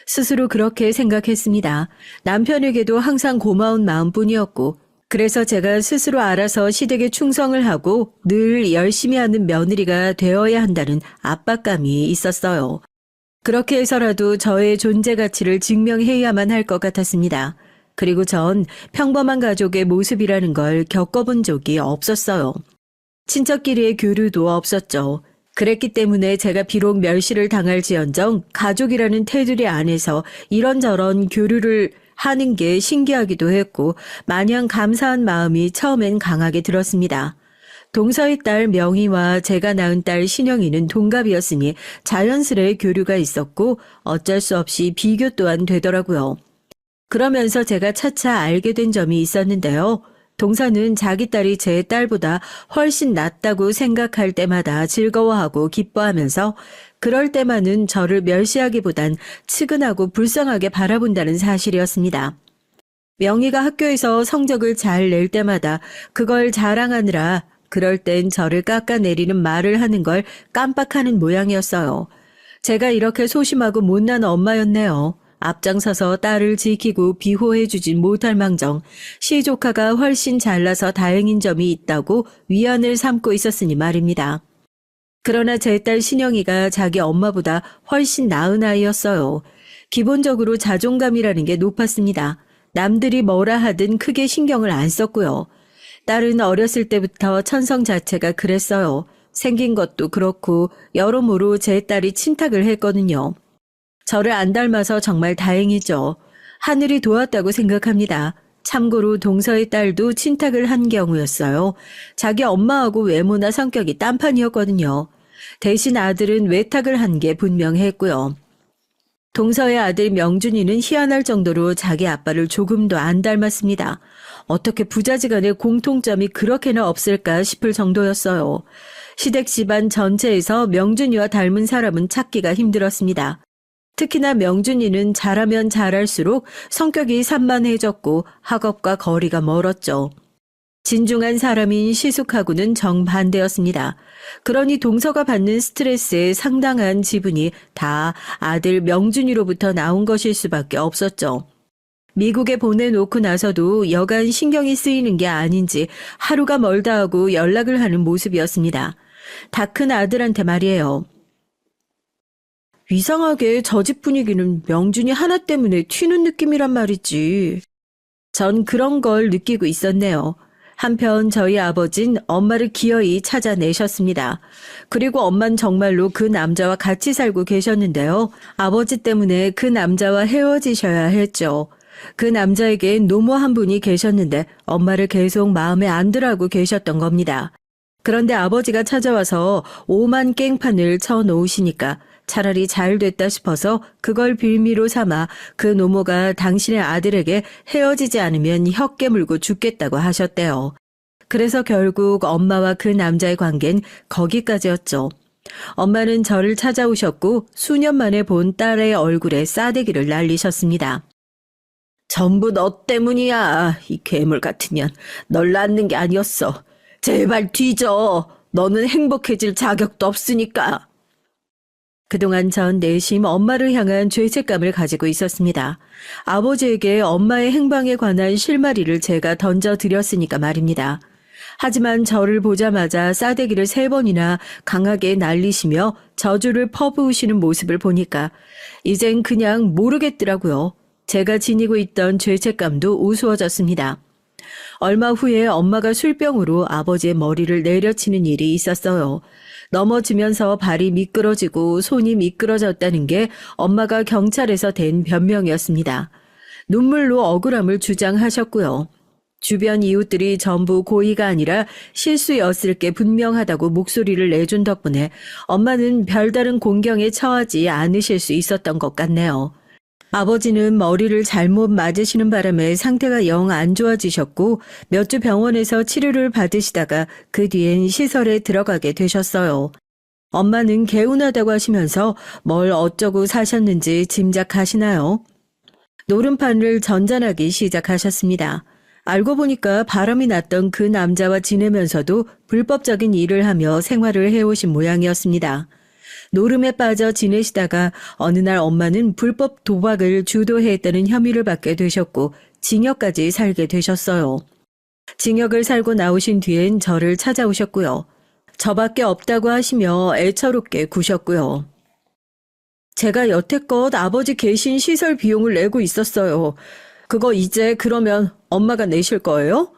스스로 그렇게 생각했습니다. 남편에게도 항상 고마운 마음뿐이었고 그래서 제가 스스로 알아서 시댁에 충성을 하고 늘 열심히 하는 며느리가 되어야 한다는 압박감이 있었어요. 그렇게 해서라도 저의 존재 가치를 증명해야만 할 것 같았습니다. 그리고 전 평범한 가족의 모습이라는 걸 겪어본 적이 없었어요. 친척끼리의 교류도 없었죠. 그랬기 때문에 제가 비록 멸시를 당할지언정 가족이라는 테두리 안에서 이런저런 교류를 하는 게 신기하기도 했고 마냥 감사한 마음이 처음엔 강하게 들었습니다. 동서의 딸 명희와 제가 낳은 딸 신영이는 동갑이었으니 자연스레 교류가 있었고 어쩔 수 없이 비교 또한 되더라고요. 그러면서 제가 차차 알게 된 점이 있었는데요. 동서는 자기 딸이 제 딸보다 훨씬 낫다고 생각할 때마다 즐거워하고 기뻐하면서 그럴 때만은 저를 멸시하기보단 측은하고 불쌍하게 바라본다는 사실이었습니다. 명희가 학교에서 성적을 잘 낼 때마다 그걸 자랑하느라 그럴 땐 저를 깎아내리는 말을 하는 걸 깜빡하는 모양이었어요. 제가 이렇게 소심하고 못난 엄마였네요. 앞장서서 딸을 지키고 비호해주진 못할 망정 시조카가 훨씬 잘나서 다행인 점이 있다고 위안을 삼고 있었으니 말입니다. 그러나 제 딸 신영이가 자기 엄마보다 훨씬 나은 아이였어요. 기본적으로 자존감이라는 게 높았습니다. 남들이 뭐라 하든 크게 신경을 안 썼고요. 딸은 어렸을 때부터 천성 자체가 그랬어요. 생긴 것도 그렇고 여러모로 제 딸이 친탁을 했거든요. 저를 안 닮아서 정말 다행이죠. 하늘이 도왔다고 생각합니다. 참고로 동서의 딸도 친탁을 한 경우였어요. 자기 엄마하고 외모나 성격이 딴판이었거든요. 대신 아들은 외탁을 한 게 분명했고요. 동서의 아들 명준이는 희한할 정도로 자기 아빠를 조금도 안 닮았습니다. 어떻게 부자지간의 공통점이 그렇게나 없을까 싶을 정도였어요. 시댁 집안 전체에서 명준이와 닮은 사람은 찾기가 힘들었습니다. 특히나 명준이는 잘하면 잘할수록 성격이 산만해졌고 학업과 거리가 멀었죠. 진중한 사람인 시숙하고는 정반대였습니다. 그러니 동서가 받는 스트레스의 상당한 지분이 다 아들 명준이로부터 나온 것일 수밖에 없었죠. 미국에 보내놓고 나서도 여간 신경이 쓰이는 게 아닌지 하루가 멀다 하고 연락을 하는 모습이었습니다. 다 큰 아들한테 말이에요. 이상하게 저 집 분위기는 명준이 하나 때문에 튀는 느낌이란 말이지. 전 그런 걸 느끼고 있었네요. 한편 저희 아버진 엄마를 기어이 찾아내셨습니다. 그리고 엄만 정말로 그 남자와 같이 살고 계셨는데요. 아버지 때문에 그 남자와 헤어지셔야 했죠. 그 남자에게 노모 한 분이 계셨는데 엄마를 계속 마음에 안 들어하고 계셨던 겁니다. 그런데 아버지가 찾아와서 오만 깽판을 쳐놓으시니까 차라리 잘 됐다 싶어서 그걸 빌미로 삼아 그 노모가 당신의 아들에게 헤어지지 않으면 혀 깨물고 죽겠다고 하셨대요. 그래서 결국 엄마와 그 남자의 관계는 거기까지였죠. 엄마는 저를 찾아오셨고 수년 만에 본 딸의 얼굴에 싸대기를 날리셨습니다. 전부 너 때문이야. 이 괴물 같은 년. 널 낳는 게 아니었어. 제발 뒤져. 너는 행복해질 자격도 없으니까. 그동안 전 내심 엄마를 향한 죄책감을 가지고 있었습니다. 아버지에게 엄마의 행방에 관한 실마리를 제가 던져드렸으니까 말입니다. 하지만 저를 보자마자 싸대기를 3번이나 강하게 날리시며 저주를 퍼부으시는 모습을 보니까 이젠 그냥 모르겠더라고요. 제가 지니고 있던 죄책감도 우스워졌습니다. 얼마 후에 엄마가 술병으로 아버지의 머리를 내려치는 일이 있었어요. 넘어지면서 발이 미끄러지고 손이 미끄러졌다는 게 엄마가 경찰에서 댄 변명이었습니다. 눈물로 억울함을 주장하셨고요. 주변 이웃들이 전부 고의가 아니라 실수였을 게 분명하다고 목소리를 내준 덕분에 엄마는 별다른 공경에 처하지 않으실 수 있었던 것 같네요. 아버지는 머리를 잘못 맞으시는 바람에 상태가 영 안 좋아지셨고 몇 주 병원에서 치료를 받으시다가 그 뒤엔 시설에 들어가게 되셨어요. 엄마는 개운하다고 하시면서 뭘 어쩌고 사셨는지 짐작하시나요? 노름판을 전전하기 시작하셨습니다. 알고 보니까 바람이 났던 그 남자와 지내면서도 불법적인 일을 하며 생활을 해오신 모양이었습니다. 노름에 빠져 지내시다가 어느 날 엄마는 불법 도박을 주도했다는 혐의를 받게 되셨고 징역까지 살게 되셨어요. 징역을 살고 나오신 뒤엔 저를 찾아오셨고요. 저밖에 없다고 하시며 애처롭게 구셨고요. 제가 여태껏 아버지 계신 시설 비용을 내고 있었어요. 그거 이제 그러면 엄마가 내실 거예요?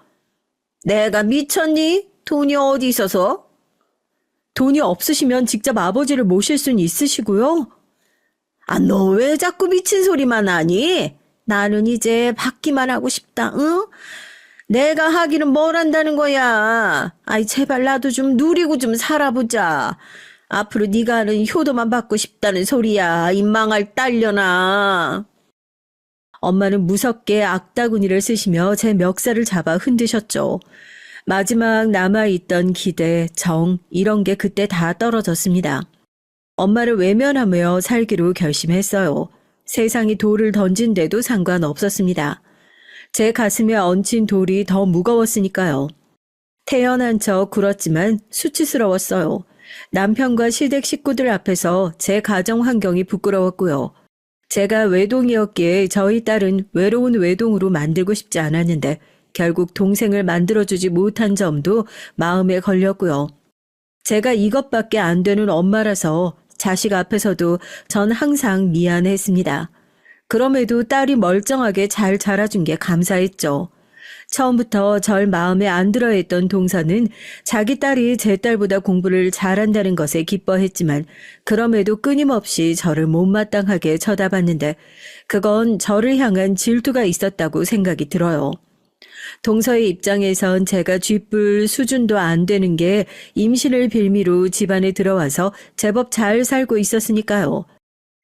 내가 미쳤니? 돈이 어디 있어서? 돈이 없으시면 직접 아버지를 모실 수는 있으시고요. 아, 너 왜 자꾸 미친 소리만 하니? 나는 이제 받기만 하고 싶다, 응? 내가 하기는 뭘 한다는 거야. 아이, 제발 나도 좀 누리고 좀 살아보자. 앞으로 네가 하는 효도만 받고 싶다는 소리야. 이 망할 딸려나. 엄마는 무섭게 악다구니를 쓰시며 제 멱살을 잡아 흔드셨죠. 마지막 남아있던 기대, 정, 이런 게 그때 다 떨어졌습니다. 엄마를 외면하며 살기로 결심했어요. 세상이 돌을 던진데도 상관없었습니다. 제 가슴에 얹힌 돌이 더 무거웠으니까요. 태연한 척 굴었지만 수치스러웠어요. 남편과 시댁 식구들 앞에서 제 가정 환경이 부끄러웠고요. 제가 외동이었기에 저희 딸은 외로운 외동으로 만들고 싶지 않았는데 결국 동생을 만들어주지 못한 점도 마음에 걸렸고요. 제가 이것밖에 안 되는 엄마라서 자식 앞에서도 전 항상 미안했습니다. 그럼에도 딸이 멀쩡하게 잘 자라준 게 감사했죠. 처음부터 절 마음에 안 들어했던 동서는 자기 딸이 제 딸보다 공부를 잘한다는 것에 기뻐했지만 그럼에도 끊임없이 저를 못마땅하게 쳐다봤는데 그건 저를 향한 질투가 있었다고 생각이 들어요. 동서의 입장에선 제가 쥐뿔 수준도 안 되는 게 임신을 빌미로 집안에 들어와서 제법 잘 살고 있었으니까요.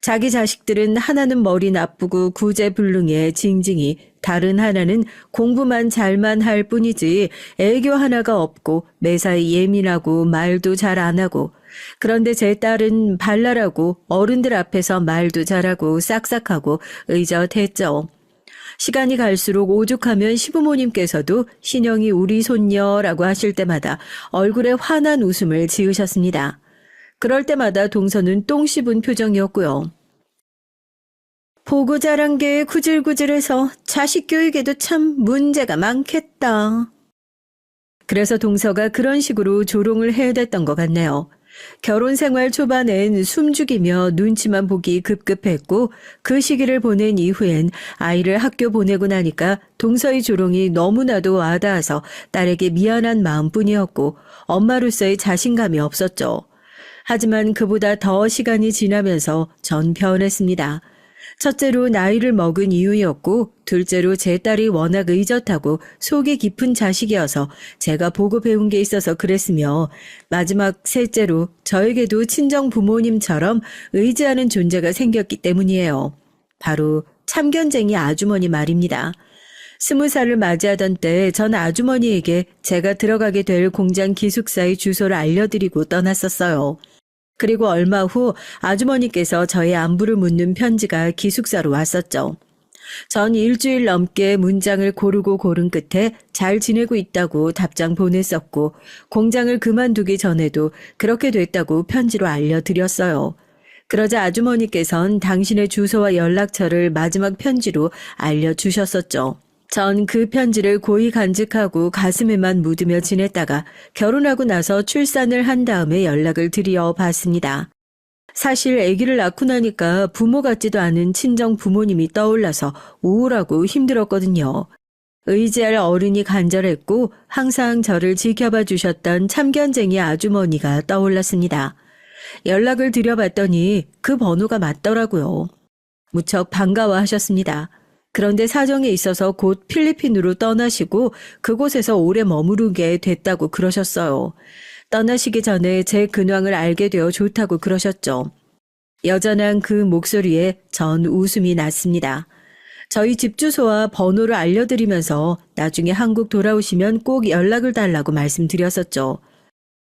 자기 자식들은 하나는 머리 나쁘고 구제불능해 징징이 다른 하나는 공부만 잘만 할 뿐이지 애교 하나가 없고 매사에 예민하고 말도 잘 안 하고 그런데 제 딸은 발랄하고 어른들 앞에서 말도 잘하고 싹싹하고 의젓했죠. 시간이 갈수록 오죽하면 시부모님께서도 신영이 우리 손녀라고 하실 때마다 얼굴에 환한 웃음을 지으셨습니다. 그럴 때마다 동서는 똥 씹은 표정이었고요. 보고 자란 게 구질구질해서 자식 교육에도 참 문제가 많겠다. 그래서 동서가 그런 식으로 조롱을 해야 됐던 것 같네요. 결혼 생활 초반엔 숨죽이며 눈치만 보기 급급했고 그 시기를 보낸 이후엔 아이를 학교 보내고 나니까 동서의 조롱이 너무나도 와닿아서 딸에게 미안한 마음뿐이었고 엄마로서의 자신감이 없었죠. 하지만 그보다 더 시간이 지나면서 전 변했습니다. 첫째로 나이를 먹은 이유였고 둘째로 제 딸이 워낙 의젓하고 속이 깊은 자식이어서 제가 보고 배운 게 있어서 그랬으며 마지막 셋째로 저에게도 친정 부모님처럼 의지하는 존재가 생겼기 때문이에요. 바로 참견쟁이 아주머니 말입니다. 20살을 맞이하던 때 전 아주머니에게 제가 들어가게 될 공장 기숙사의 주소를 알려드리고 떠났었어요. 그리고 얼마 후 아주머니께서 저의 안부를 묻는 편지가 기숙사로 왔었죠. 전 일주일 넘게 문장을 고르고 고른 끝에 잘 지내고 있다고 답장 보냈었고 공장을 그만두기 전에도 그렇게 됐다고 편지로 알려드렸어요. 그러자 아주머니께선 당신의 주소와 연락처를 마지막 편지로 알려주셨었죠. 전 그 편지를 고이 간직하고 가슴에만 묻으며 지냈다가 결혼하고 나서 출산을 한 다음에 연락을 드려 봤습니다. 사실 아기를 낳고 나니까 부모 같지도 않은 친정 부모님이 떠올라서 우울하고 힘들었거든요. 의지할 어른이 간절했고 항상 저를 지켜봐 주셨던 참견쟁이 아주머니가 떠올랐습니다. 연락을 드려봤더니 그 번호가 맞더라고요. 무척 반가워하셨습니다. 그런데 사정이 있어서 곧 필리핀으로 떠나시고 그곳에서 오래 머무르게 됐다고 그러셨어요. 떠나시기 전에 제 근황을 알게 되어 좋다고 그러셨죠. 여전한 그 목소리에 전 웃음이 났습니다. 저희 집 주소와 번호를 알려드리면서 나중에 한국 돌아오시면 꼭 연락을 달라고 말씀드렸었죠.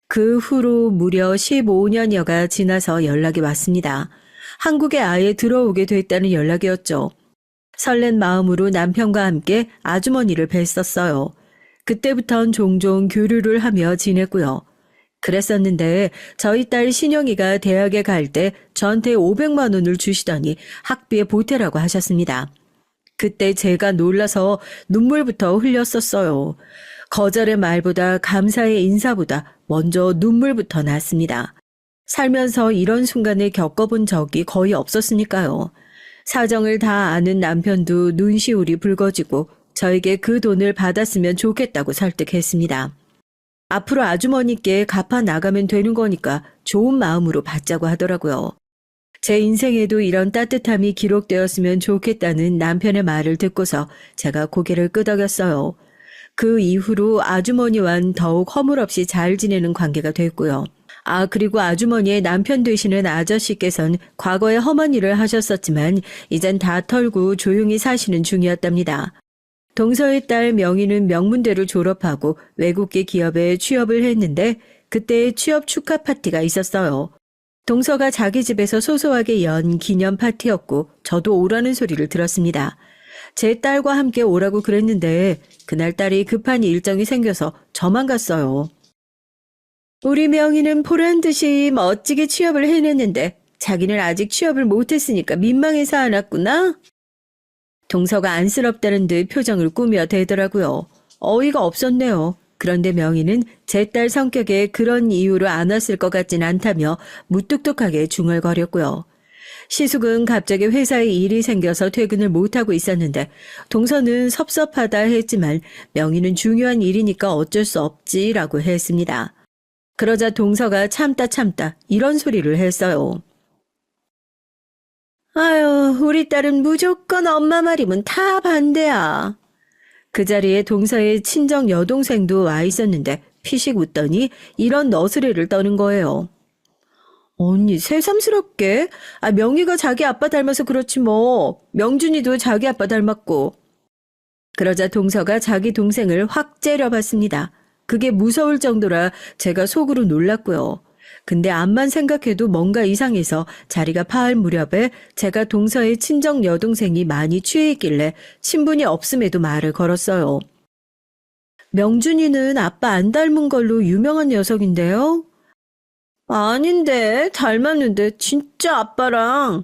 그 후로 무려 15년여가 지나서 연락이 왔습니다. 한국에 아예 들어오게 됐다는 연락이었죠. 설렌 마음으로 남편과 함께 아주머니를 뵀었어요. 그때부턴 종종 교류를 하며 지냈고요. 그랬었는데 저희 딸 신영이가 대학에 갈 때 저한테 500만 원을 주시더니 학비에 보태라고 하셨습니다. 그때 제가 놀라서 눈물부터 흘렸었어요. 거절의 말보다 감사의 인사보다 먼저 눈물부터 났습니다. 살면서 이런 순간을 겪어본 적이 거의 없었으니까요. 사정을 다 아는 남편도 눈시울이 붉어지고 저에게 그 돈을 받았으면 좋겠다고 설득했습니다. 앞으로 아주머니께 갚아 나가면 되는 거니까 좋은 마음으로 받자고 하더라고요. 제 인생에도 이런 따뜻함이 기록되었으면 좋겠다는 남편의 말을 듣고서 제가 고개를 끄덕였어요. 그 이후로 아주머니와는 더욱 허물없이 잘 지내는 관계가 됐고요. 그리고 아주머니의 남편 되시는 아저씨께서는 과거에 험한 일을 하셨었지만 이젠 다 털고 조용히 사시는 중이었답니다. 동서의 딸 명희는 명문대를 졸업하고 외국계 기업에 취업을 했는데 그때 취업 축하 파티가 있었어요. 동서가 자기 집에서 소소하게 연 기념 파티였고 저도 오라는 소리를 들었습니다. 제 딸과 함께 오라고 그랬는데 그날 딸이 급한 일정이 생겨서 저만 갔어요. 우리 명희는 보란 듯이 멋지게 취업을 해냈는데 자기는 아직 취업을 못했으니까 민망해서 안 왔구나? 동서가 안쓰럽다는 듯 표정을 꾸며 대더라고요. 어이가 없었네요. 그런데 명희는 제 딸 성격에 그런 이유로 안 왔을 것 같진 않다며 무뚝뚝하게 중얼거렸고요. 시숙은 갑자기 회사에 일이 생겨서 퇴근을 못하고 있었는데 동서는 섭섭하다 했지만 명희는 중요한 일이니까 어쩔 수 없지라고 했습니다. 그러자 동서가 참다 이런 소리를 했어요. 아유, 우리 딸은 무조건 엄마 말이면 다 반대야. 그 자리에 동서의 친정 여동생도 와 있었는데 피식 웃더니 이런 너스레를 떠는 거예요. 언니 새삼스럽게? 명희가 자기 아빠 닮아서 그렇지 뭐. 명준이도 자기 아빠 닮았고. 그러자 동서가 자기 동생을 확 째려봤습니다. 그게 무서울 정도라 제가 속으로 놀랐고요. 근데 암만 생각해도 뭔가 이상해서 자리가 파할 무렵에 제가 동서의 친정 여동생이 많이 취해 있길래 친분이 없음에도 말을 걸었어요. 명준이는 아빠 안 닮은 걸로 유명한 녀석인데요? 아닌데 닮았는데 진짜 아빠랑.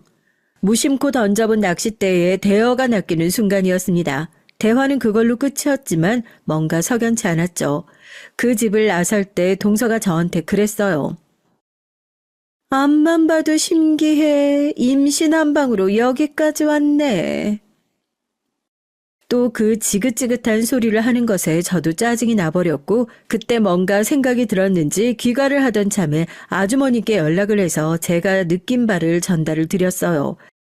무심코 던져본 낚싯대에 대어가 낚이는 순간이었습니다. 대화는 그걸로 끝이었지만 뭔가 석연치 않았죠. 그 집을 나설 때 동서가 저한테 그랬어요. 앞만 봐도 심기해. 임신 한 방으로 여기까지 왔네. 또 그 지긋지긋한 소리를 하는 것에 저도 짜증이 나버렸고 그때 뭔가 생각이 들었는지 귀가를 하던 참에 아주머니께 연락을 해서 제가 느낀 바를 전달을 드렸어요.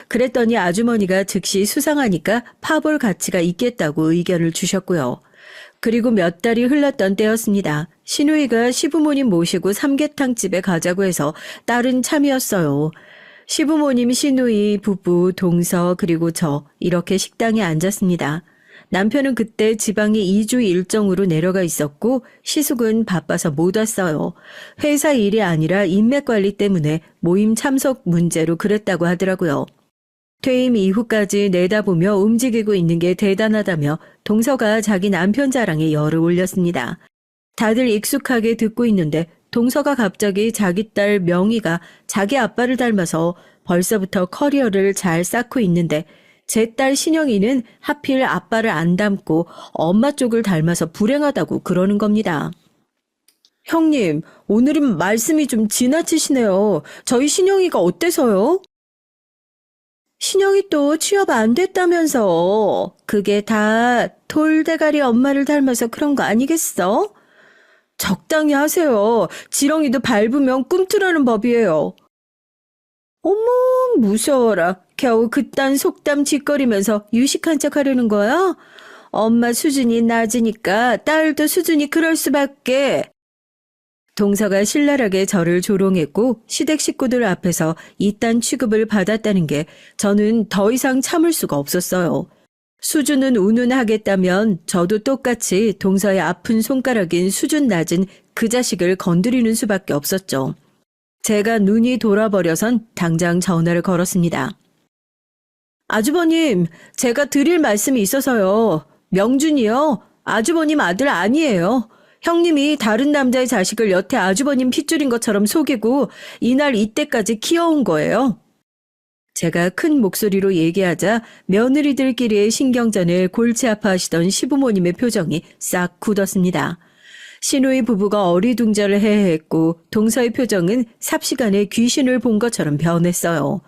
그랬더니 아주머니가 즉시 수상하니까 파볼 가치가 있겠다고 의견을 주셨고요. 그리고 몇 달이 흘렀던 때였습니다. 시누이가 시부모님 모시고 삼계탕집에 가자고 해서 딸은 참이었어요. 시부모님, 시누이, 부부, 동서 그리고 저 이렇게 식당에 앉았습니다. 남편은 그때 지방에 2주 일정으로 내려가 있었고 시숙은 바빠서 못 왔어요. 회사 일이 아니라 인맥 관리 때문에 모임 참석 문제로 그랬다고 하더라고요. 퇴임 이후까지 내다보며 움직이고 있는 게 대단하다며 동서가 자기 남편 자랑에 열을 올렸습니다. 다들 익숙하게 듣고 있는데 동서가 갑자기 자기 딸 명희가 자기 아빠를 닮아서 벌써부터 커리어를 잘 쌓고 있는데 제 딸 신영이는 하필 아빠를 안 닮고 엄마 쪽을 닮아서 불행하다고 그러는 겁니다. 형님, 오늘은 말씀이 좀 지나치시네요. 저희 신영이가 어때서요? 신영이 또 취업 안 됐다면서. 그게 다 돌대가리 엄마를 닮아서 그런 거 아니겠어? 적당히 하세요. 지렁이도 밟으면 꿈틀하는 법이에요. 어머, 무서워라. 겨우 그딴 속담 짓거리면서 유식한 척 하려는 거야? 엄마 수준이 낮으니까 딸도 수준이 그럴 수밖에. 동서가 신랄하게 저를 조롱했고 시댁 식구들 앞에서 이딴 취급을 받았다는 게 저는 더 이상 참을 수가 없었어요. 수준은 운운하겠다면 저도 똑같이 동서의 아픈 손가락인 수준 낮은 그 자식을 건드리는 수밖에 없었죠. 제가 눈이 돌아버려선 당장 전화를 걸었습니다. 아주버님, 제가 드릴 말씀이 있어서요. 명준이요. 아주버님 아들 아니에요. 형님이 다른 남자의 자식을 여태 아주버님 핏줄인 것처럼 속이고 이날 이때까지 키워온 거예요. 제가 큰 목소리로 얘기하자 며느리들끼리의 신경전에 골치 아파하시던 시부모님의 표정이 싹 굳었습니다. 시누이 부부가 어리둥절을 해했고 동서의 표정은 삽시간에 귀신을 본 것처럼 변했어요.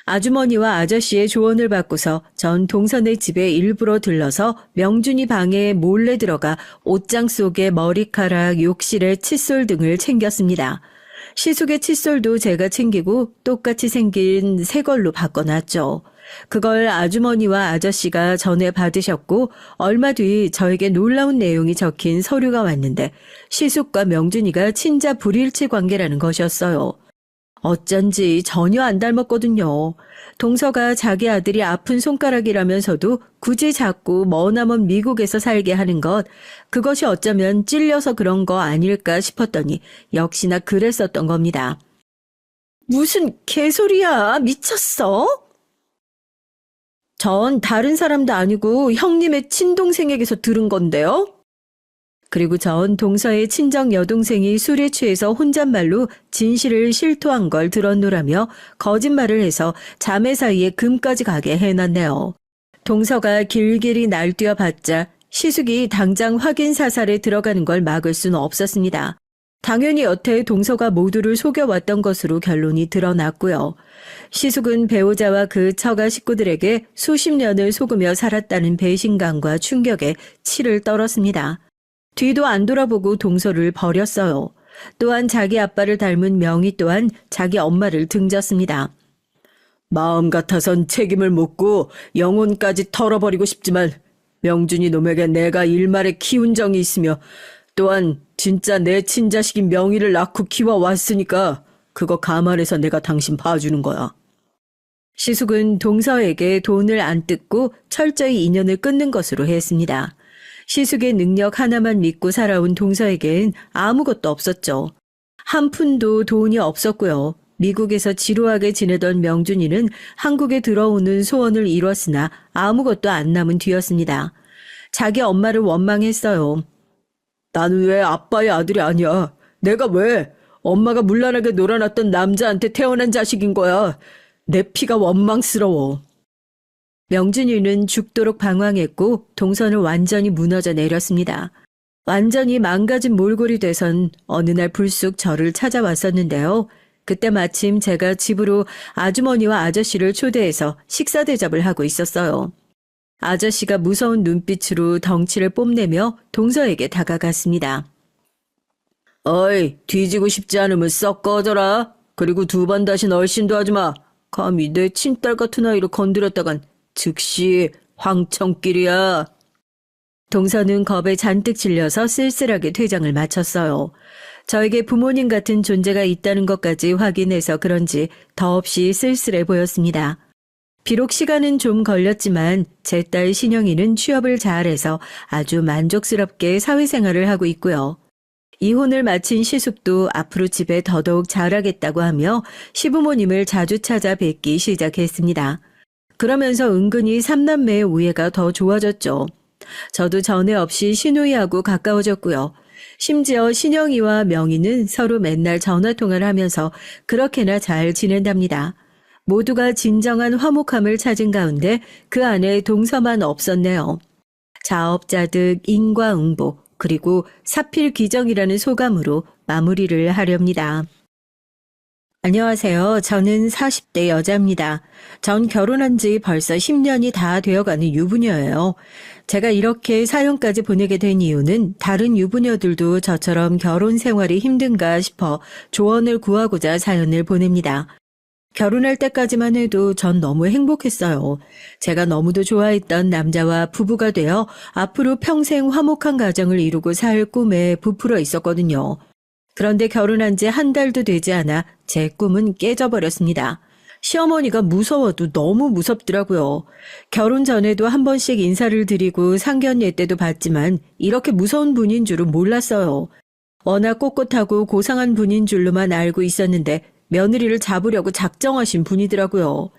아주머니와 아저씨의 조언을 받고서 전 동서네 집에 일부러 들러서 명준이 방에 몰래 들어가 옷장 속에 머리카락, 욕실에 칫솔 등을 챙겼습니다. 시숙의 칫솔도 제가 챙기고 똑같이 생긴 새 걸로 바꿔놨죠. 그걸 아주머니와 아저씨가 전에 받으셨고 얼마 뒤 저에게 놀라운 내용이 적힌 서류가 왔는데 시숙과 명준이가 친자 불일치 관계라는 것이었어요. 어쩐지 전혀 안 닮았거든요. 동서가 자기 아들이 아픈 손가락이라면서도 굳이 자꾸 머나먼 미국에서 살게 하는 것, 그것이 어쩌면 찔려서 그런 거 아닐까 싶었더니 역시나 그랬었던 겁니다. 무슨 개소리야, 미쳤어? 전 다른 사람도 아니고 형님의 친동생에게서 들은 건데요. 그리고 전 동서의 친정 여동생이 술에 취해서 혼잣말로 진실을 실토한 걸 들었노라며 거짓말을 해서 자매 사이에 금까지 가게 해놨네요. 동서가 길길이 날뛰어봤자 시숙이 당장 확인 사살에 들어가는 걸 막을 수는 없었습니다. 당연히 여태 동서가 모두를 속여왔던 것으로 결론이 드러났고요. 시숙은 배우자와 그 처가 식구들에게 수십 년을 속으며 살았다는 배신감과 충격에 치를 떨었습니다. 뒤도 안 돌아보고 동서를 버렸어요. 또한 자기 아빠를 닮은 명희 또한 자기 엄마를 등졌습니다. 마음 같아선 책임을 묻고 영혼까지 털어버리고 싶지만 명준이 놈에게 내가 일말에 키운 정이 있으며 또한 진짜 내 친자식인 명희를 낳고 키워왔으니까 그거 감안해서 내가 당신 봐주는 거야. 시숙은 동서에게 돈을 안 뜯고 철저히 인연을 끊는 것으로 했습니다. 시숙의 능력 하나만 믿고 살아온 동서에겐 아무것도 없었죠. 한 푼도 돈이 없었고요. 미국에서 지루하게 지내던 명준이는 한국에 들어오는 소원을 이뤘으나 아무것도 안 남은 뒤였습니다. 자기 엄마를 원망했어요. 나는 왜 아빠의 아들이 아니야? 내가 왜? 엄마가 문란하게 놀아놨던 남자한테 태어난 자식인 거야. 내 피가 원망스러워. 명준이는 죽도록 방황했고 동선을 완전히 무너져 내렸습니다. 완전히 망가진 몰골이 돼선 어느 날 불쑥 저를 찾아왔었는데요. 그때 마침 제가 집으로 아주머니와 아저씨를 초대해서 식사 대접을 하고 있었어요. 아저씨가 무서운 눈빛으로 덩치를 뽐내며 동서에게 다가갔습니다. 어이, 뒤지고 싶지 않으면 썩 꺼져라. 그리고 2번 다신 얼씬도 하지 마. 감히 내 친딸 같은 아이를 건드렸다간 즉시 황천길이야. 동서는 겁에 잔뜩 질려서 쓸쓸하게 퇴장을 마쳤어요. 저에게 부모님 같은 존재가 있다는 것까지 확인해서 그런지 더없이 쓸쓸해 보였습니다. 비록 시간은 좀 걸렸지만 제 딸 신영이는 취업을 잘해서 아주 만족스럽게 사회생활을 하고 있고요. 이혼을 마친 시숙도 앞으로 집에 더더욱 잘하겠다고 하며 시부모님을 자주 찾아 뵙기 시작했습니다. 그러면서 은근히 삼남매의 우애가 더 좋아졌죠. 저도 전에 없이 신우이하고 가까워졌고요. 심지어 신영이와 명희는 서로 맨날 전화통화를 하면서 그렇게나 잘 지낸답니다. 모두가 진정한 화목함을 찾은 가운데 그 안에 동서만 없었네요. 자업자득, 인과응보, 그리고 사필귀정이라는 소감으로 마무리를 하렵니다. 안녕하세요. 저는 40대 여자입니다. 전 결혼한 지 벌써 10년이 다 되어가는 유부녀예요. 제가 이렇게 사연까지 보내게 된 이유는 다른 유부녀들도 저처럼 결혼 생활이 힘든가 싶어 조언을 구하고자 사연을 보냅니다. 결혼할 때까지만 해도 전 너무 행복했어요. 제가 너무도 좋아했던 남자와 부부가 되어 앞으로 평생 화목한 가정을 이루고 살 꿈에 부풀어 있었거든요. 그런데 결혼한 지 한 달도 되지 않아 제 꿈은 깨져버렸습니다. 시어머니가 무서워도 너무 무섭더라고요. 결혼 전에도 한 번씩 인사를 드리고 상견례 때도 봤지만 이렇게 무서운 분인 줄은 몰랐어요. 워낙 꼿꼿하고 고상한 분인 줄로만 알고 있었는데 며느리를 잡으려고 작정하신 분이더라고요.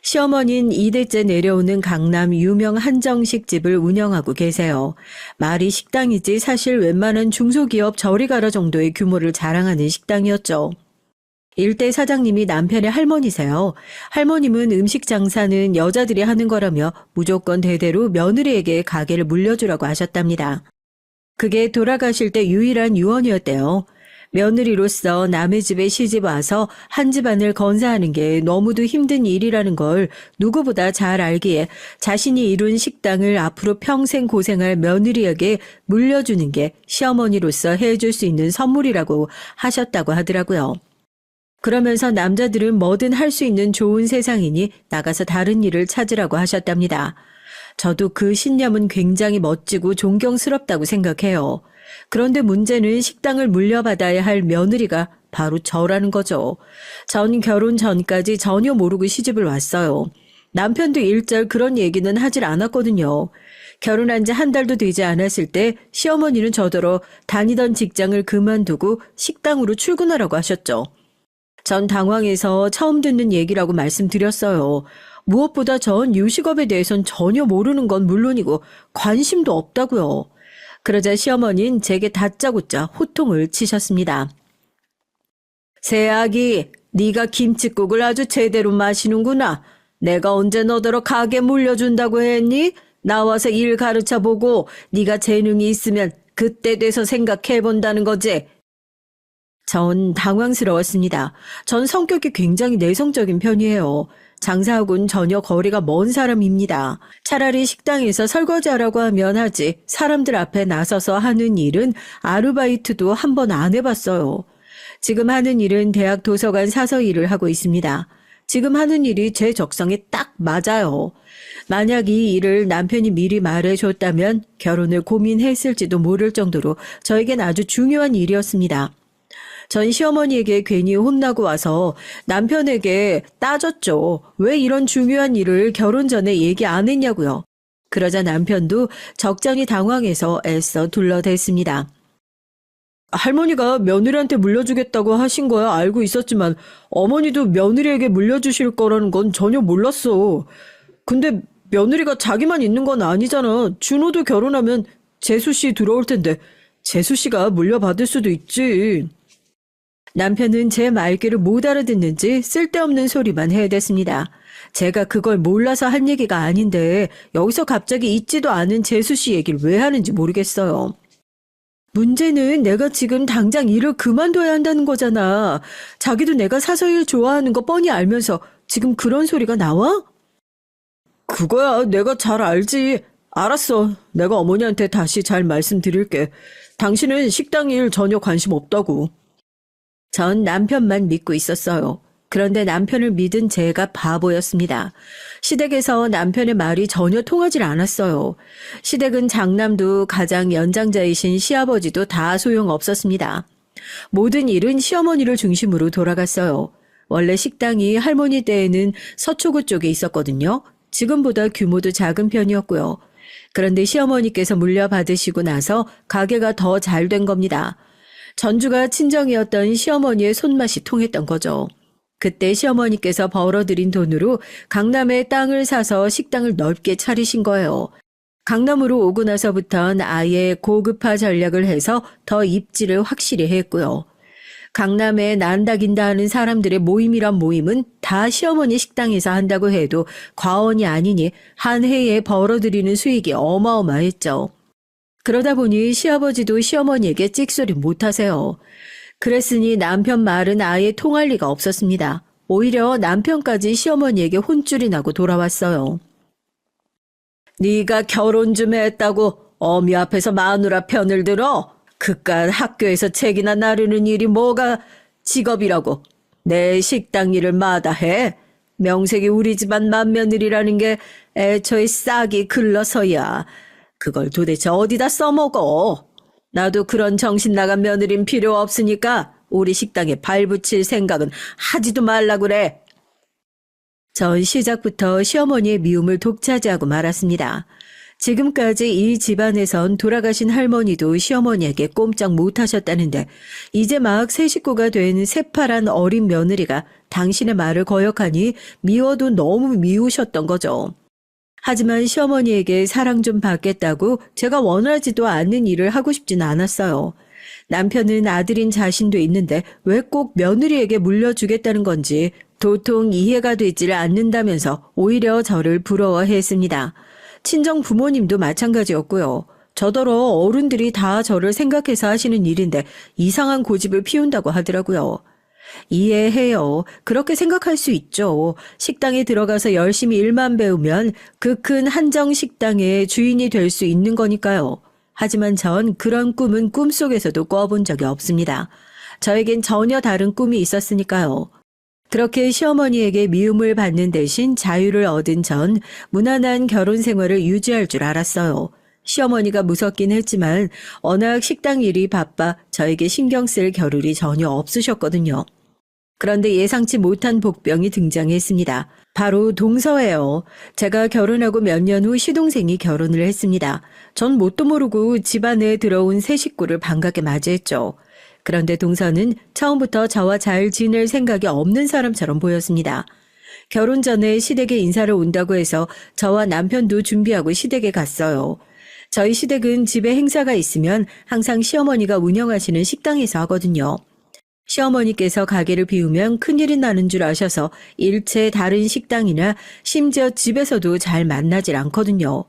시어머니는 2대째 내려오는 강남 유명 한정식집을 운영하고 계세요. 말이 식당이지 사실 웬만한 중소기업 저리 가라 정도의 규모를 자랑하는 식당이었죠. 일대 사장님이 남편의 할머니세요. 할머님은 음식 장사는 여자들이 하는 거라며 무조건 대대로 며느리에게 가게를 물려주라고 하셨답니다. 그게 돌아가실 때 유일한 유언이었대요. 며느리로서 남의 집에 시집 와서 한 집안을 건사하는 게 너무도 힘든 일이라는 걸 누구보다 잘 알기에 자신이 이룬 식당을 앞으로 평생 고생할 며느리에게 물려주는 게 시어머니로서 해줄 수 있는 선물이라고 하셨다고 하더라고요. 그러면서 남자들은 뭐든 할 수 있는 좋은 세상이니 나가서 다른 일을 찾으라고 하셨답니다. 저도 그 신념은 굉장히 멋지고 존경스럽다고 생각해요. 그런데 문제는 식당을 물려받아야 할 며느리가 바로 저라는 거죠. 전 결혼 전까지 전혀 모르고 시집을 왔어요. 남편도 일절 그런 얘기는 하질 않았거든요. 결혼한 지 한 달도 되지 않았을 때 시어머니는 저더러 다니던 직장을 그만두고 식당으로 출근하라고 하셨죠. 전 당황해서 처음 듣는 얘기라고 말씀드렸어요. 무엇보다 전 요식업에 대해선 전혀 모르는 건 물론이고 관심도 없다고요. 그러자 시어머니는 제게 다짜고짜 호통을 치셨습니다. 새아기, 네가 김칫국을 아주 제대로 마시는구나. 내가 언제 너더러 가게 물려준다고 했니? 나와서 일 가르쳐보고 네가 재능이 있으면 그때 돼서 생각해본다는 거지. 전 당황스러웠습니다. 전 성격이 굉장히 내성적인 편이에요. 장사하고는 전혀 거리가 먼 사람입니다. 차라리 식당에서 설거지하라고 하면 하지 사람들 앞에 나서서 하는 일은 아르바이트도 한 번 안 해봤어요. 지금 하는 일은 대학 도서관 사서 일을 하고 있습니다. 지금 하는 일이 제 적성에 딱 맞아요. 만약 이 일을 남편이 미리 말해줬다면 결혼을 고민했을지도 모를 정도로 저에겐 아주 중요한 일이었습니다. 전 시어머니에게 괜히 혼나고 와서 남편에게 따졌죠. 왜 이런 중요한 일을 결혼 전에 얘기 안 했냐고요. 그러자 남편도 적잖이 당황해서 애써 둘러댔습니다. 할머니가 며느리한테 물려주겠다고 하신 거야 알고 있었지만 어머니도 며느리에게 물려주실 거라는 건 전혀 몰랐어. 근데 며느리가 자기만 있는 건 아니잖아. 준호도 결혼하면 재수 씨 들어올 텐데 재수 씨가 물려받을 수도 있지. 남편은 제 말귀를 못 알아듣는지 쓸데없는 소리만 해댔습니다. 제가 그걸 몰라서 한 얘기가 아닌데 여기서 갑자기 있지도 않은 재수 씨 얘기를 왜 하는지 모르겠어요. 문제는 내가 지금 당장 일을 그만둬야 한다는 거잖아. 자기도 내가 사서 일 좋아하는 거 뻔히 알면서 지금 그런 소리가 나와? 그거야 내가 잘 알지. 알았어. 내가 어머니한테 다시 잘 말씀드릴게. 당신은 식당 일 전혀 관심 없다고. 전 남편만 믿고 있었어요. 그런데 남편을 믿은 제가 바보였습니다. 시댁에서 남편의 말이 전혀 통하질 않았어요. 시댁은 장남도 가장 연장자이신 시아버지도 다 소용없었습니다. 모든 일은 시어머니를 중심으로 돌아갔어요. 원래 식당이 할머니 때에는 서초구 쪽에 있었거든요. 지금보다 규모도 작은 편이었고요. 그런데 시어머니께서 물려받으시고 나서 가게가 더 잘 된 겁니다. 전주가 친정이었던 시어머니의 손맛이 통했던 거죠. 그때 시어머니께서 벌어들인 돈으로 강남에 땅을 사서 식당을 넓게 차리신 거예요. 강남으로 오고 나서부턴 아예 고급화 전략을 해서 더 입지를 확실히 했고요. 강남에 난다긴다 하는 사람들의 모임이란 모임은 다 시어머니 식당에서 한다고 해도 과언이 아니니 한 해에 벌어들이는 수익이 어마어마했죠. 그러다 보니 시아버지도 시어머니에게 찍소리 못하세요. 그랬으니 남편 말은 아예 통할 리가 없었습니다. 오히려 남편까지 시어머니에게 혼쭐이 나고 돌아왔어요. 네가 결혼 좀 했다고 어미 앞에서 마누라 편을 들어? 그깟 학교에서 책이나 나르는 일이 뭐가 직업이라고. 내 식당 일을 마다해. 명색이 우리 집안 맏며느리라는 게 애초에 싹이 글러서야. 그걸 도대체 어디다 써먹어? 나도 그런 정신 나간 며느린 필요 없으니까 우리 식당에 발붙일 생각은 하지도 말라 그래. 전 시작부터 시어머니의 미움을 독차지하고 말았습니다. 지금까지 이 집안에선 돌아가신 할머니도 시어머니에게 꼼짝 못하셨다는데 이제 막 새 식구가 된 새파란 어린 며느리가 당신의 말을 거역하니 미워도 너무 미우셨던 거죠. 하지만 시어머니에게 사랑 좀 받겠다고 제가 원하지도 않는 일을 하고 싶진 않았어요. 남편은 아들인 자신도 있는데 왜 꼭 며느리에게 물려주겠다는 건지 도통 이해가 되질 않는다면서 오히려 저를 부러워했습니다. 친정 부모님도 마찬가지였고요. 저더러 어른들이 다 저를 생각해서 하시는 일인데 이상한 고집을 피운다고 하더라고요. 이해해요. 그렇게 생각할 수 있죠. 식당에 들어가서 열심히 일만 배우면 그 큰 한정 식당의 주인이 될 수 있는 거니까요. 하지만 전 그런 꿈은 꿈속에서도 꿔본 적이 없습니다. 저에겐 전혀 다른 꿈이 있었으니까요. 그렇게 시어머니에게 미움을 받는 대신 자유를 얻은 전 무난한 결혼 생활을 유지할 줄 알았어요. 시어머니가 무섭긴 했지만 워낙 식당 일이 바빠 저에게 신경 쓸 겨를이 전혀 없으셨거든요. 그런데 예상치 못한 복병이 등장했습니다. 바로 동서예요. 제가 결혼하고 몇 년 후 시동생이 결혼을 했습니다. 전 뭣도 모르고 집안에 들어온 새 식구를 반갑게 맞이했죠. 그런데 동서는 처음부터 저와 잘 지낼 생각이 없는 사람처럼 보였습니다. 결혼 전에 시댁에 인사를 온다고 해서 저와 남편도 준비하고 시댁에 갔어요. 저희 시댁은 집에 행사가 있으면 항상 시어머니가 운영하시는 식당에서 하거든요. 시어머니께서 가게를 비우면 큰일이 나는 줄 아셔서 일체 다른 식당이나 심지어 집에서도 잘 만나질 않거든요.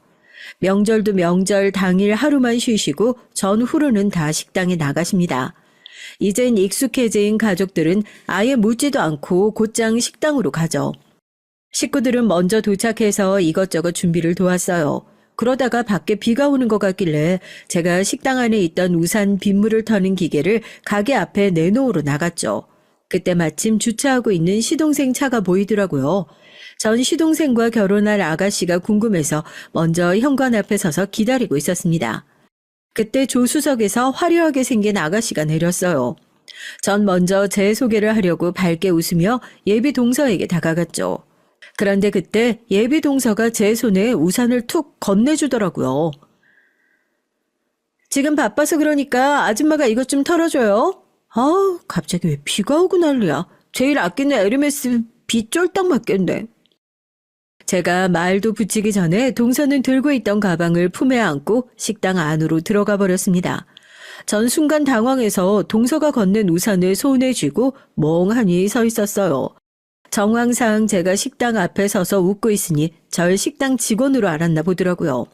명절도 명절 당일 하루만 쉬시고 전후로는 다 식당에 나가십니다. 이젠 익숙해진 가족들은 아예 묻지도 않고 곧장 식당으로 가죠. 식구들은 먼저 도착해서 이것저것 준비를 도왔어요. 그러다가 밖에 비가 오는 것 같길래 제가 식당 안에 있던 우산 빗물을 터는 기계를 가게 앞에 내놓으러 나갔죠. 그때 마침 주차하고 있는 시동생 차가 보이더라고요. 전 시동생과 결혼할 아가씨가 궁금해서 먼저 현관 앞에 서서 기다리고 있었습니다. 그때 조수석에서 화려하게 생긴 아가씨가 내렸어요. 전 먼저 제 소개를 하려고 밝게 웃으며 예비 동서에게 다가갔죠. 그런데 그때 예비 동서가 제 손에 우산을 툭 건네주더라고요. 지금 바빠서 그러니까 아줌마가 이것 좀 털어줘요. 갑자기 왜 비가 오고 난리야. 제일 아끼는 에르메스 비 쫄딱 맞겠네. 제가 말도 붙이기 전에 동서는 들고 있던 가방을 품에 안고 식당 안으로 들어가 버렸습니다. 전 순간 당황해서 동서가 건넨 우산을 손에 쥐고 멍하니 서 있었어요. 정황상 제가 식당 앞에 서서 웃고 있으니 절 식당 직원으로 알았나 보더라고요.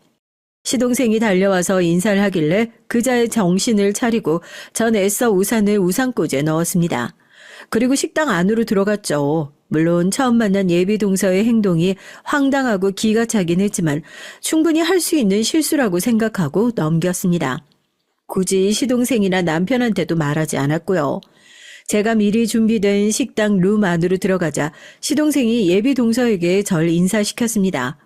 시동생이 달려와서 인사를 하길래 그자의 정신을 차리고 전 애써 우산을 우산꽂이에 넣었습니다. 그리고 식당 안으로 들어갔죠. 물론 처음 만난 예비 동서의 행동이 황당하고 기가 차긴 했지만 충분히 할 수 있는 실수라고 생각하고 넘겼습니다. 굳이 시동생이나 남편한테도 말하지 않았고요. 제가 미리 준비된 식당 룸 안으로 들어가자 시동생이 예비 동서에게 절 인사시켰습니다.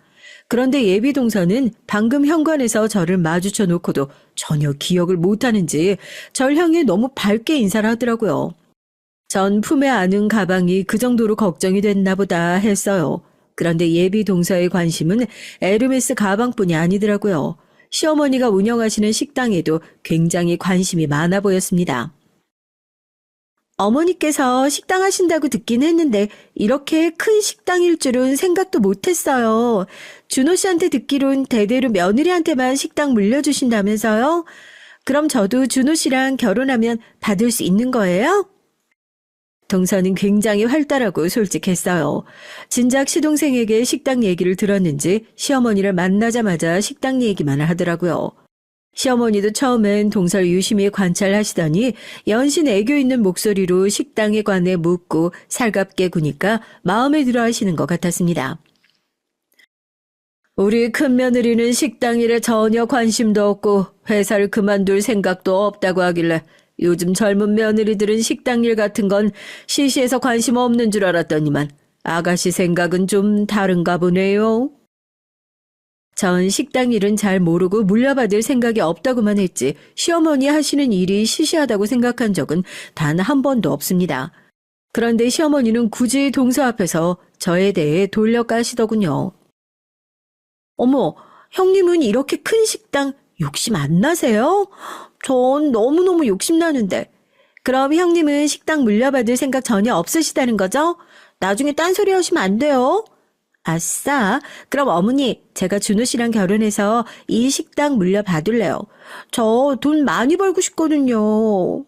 그런데 예비 동서는 방금 현관에서 저를 마주쳐 놓고도 전혀 기억을 못하는지 절 향해 너무 밝게 인사를 하더라고요. 전 품에 안은 가방이 그 정도로 걱정이 됐나 보다 했어요. 그런데 예비 동서의 관심은 에르메스 가방뿐이 아니더라고요. 시어머니가 운영하시는 식당에도 굉장히 관심이 많아 보였습니다. 어머니께서 식당 하신다고 듣긴 했는데 이렇게 큰 식당일 줄은 생각도 못했어요. 준호 씨한테 듣기론 대대로 며느리한테만 식당 물려주신다면서요? 그럼 저도 준호 씨랑 결혼하면 받을 수 있는 거예요? 동서는 굉장히 활달하고 솔직했어요. 진작 시동생에게 식당 얘기를 들었는지 시어머니를 만나자마자 식당 얘기만 하더라고요. 시어머니도 처음엔 동서를 유심히 관찰하시더니 연신 애교 있는 목소리로 식당에 관해 묻고 살갑게 구니까 마음에 들어 하시는 것 같았습니다. 우리 큰며느리는 식당 일에 전혀 관심도 없고 회사를 그만둘 생각도 없다고 하길래 요즘 젊은 며느리들은 식당 일 같은 건 시시해서 관심 없는 줄 알았더니만 아가씨 생각은 좀 다른가 보네요. 전 식당 일은 잘 모르고 물려받을 생각이 없다고만 했지 시어머니 하시는 일이 시시하다고 생각한 적은 단 한 번도 없습니다. 그런데 시어머니는 굳이 동서 앞에서 저에 대해 돌려까시더군요. 어머, 형님은 이렇게 큰 식당 욕심 안 나세요? 전 너무너무 욕심나는데. 그럼 형님은 식당 물려받을 생각 전혀 없으시다는 거죠? 나중에 딴소리 하시면 안 돼요. 아싸, 그럼 어머니, 제가 준호 씨랑 결혼해서 이 식당 물려받을래요. 저 돈 많이 벌고 싶거든요.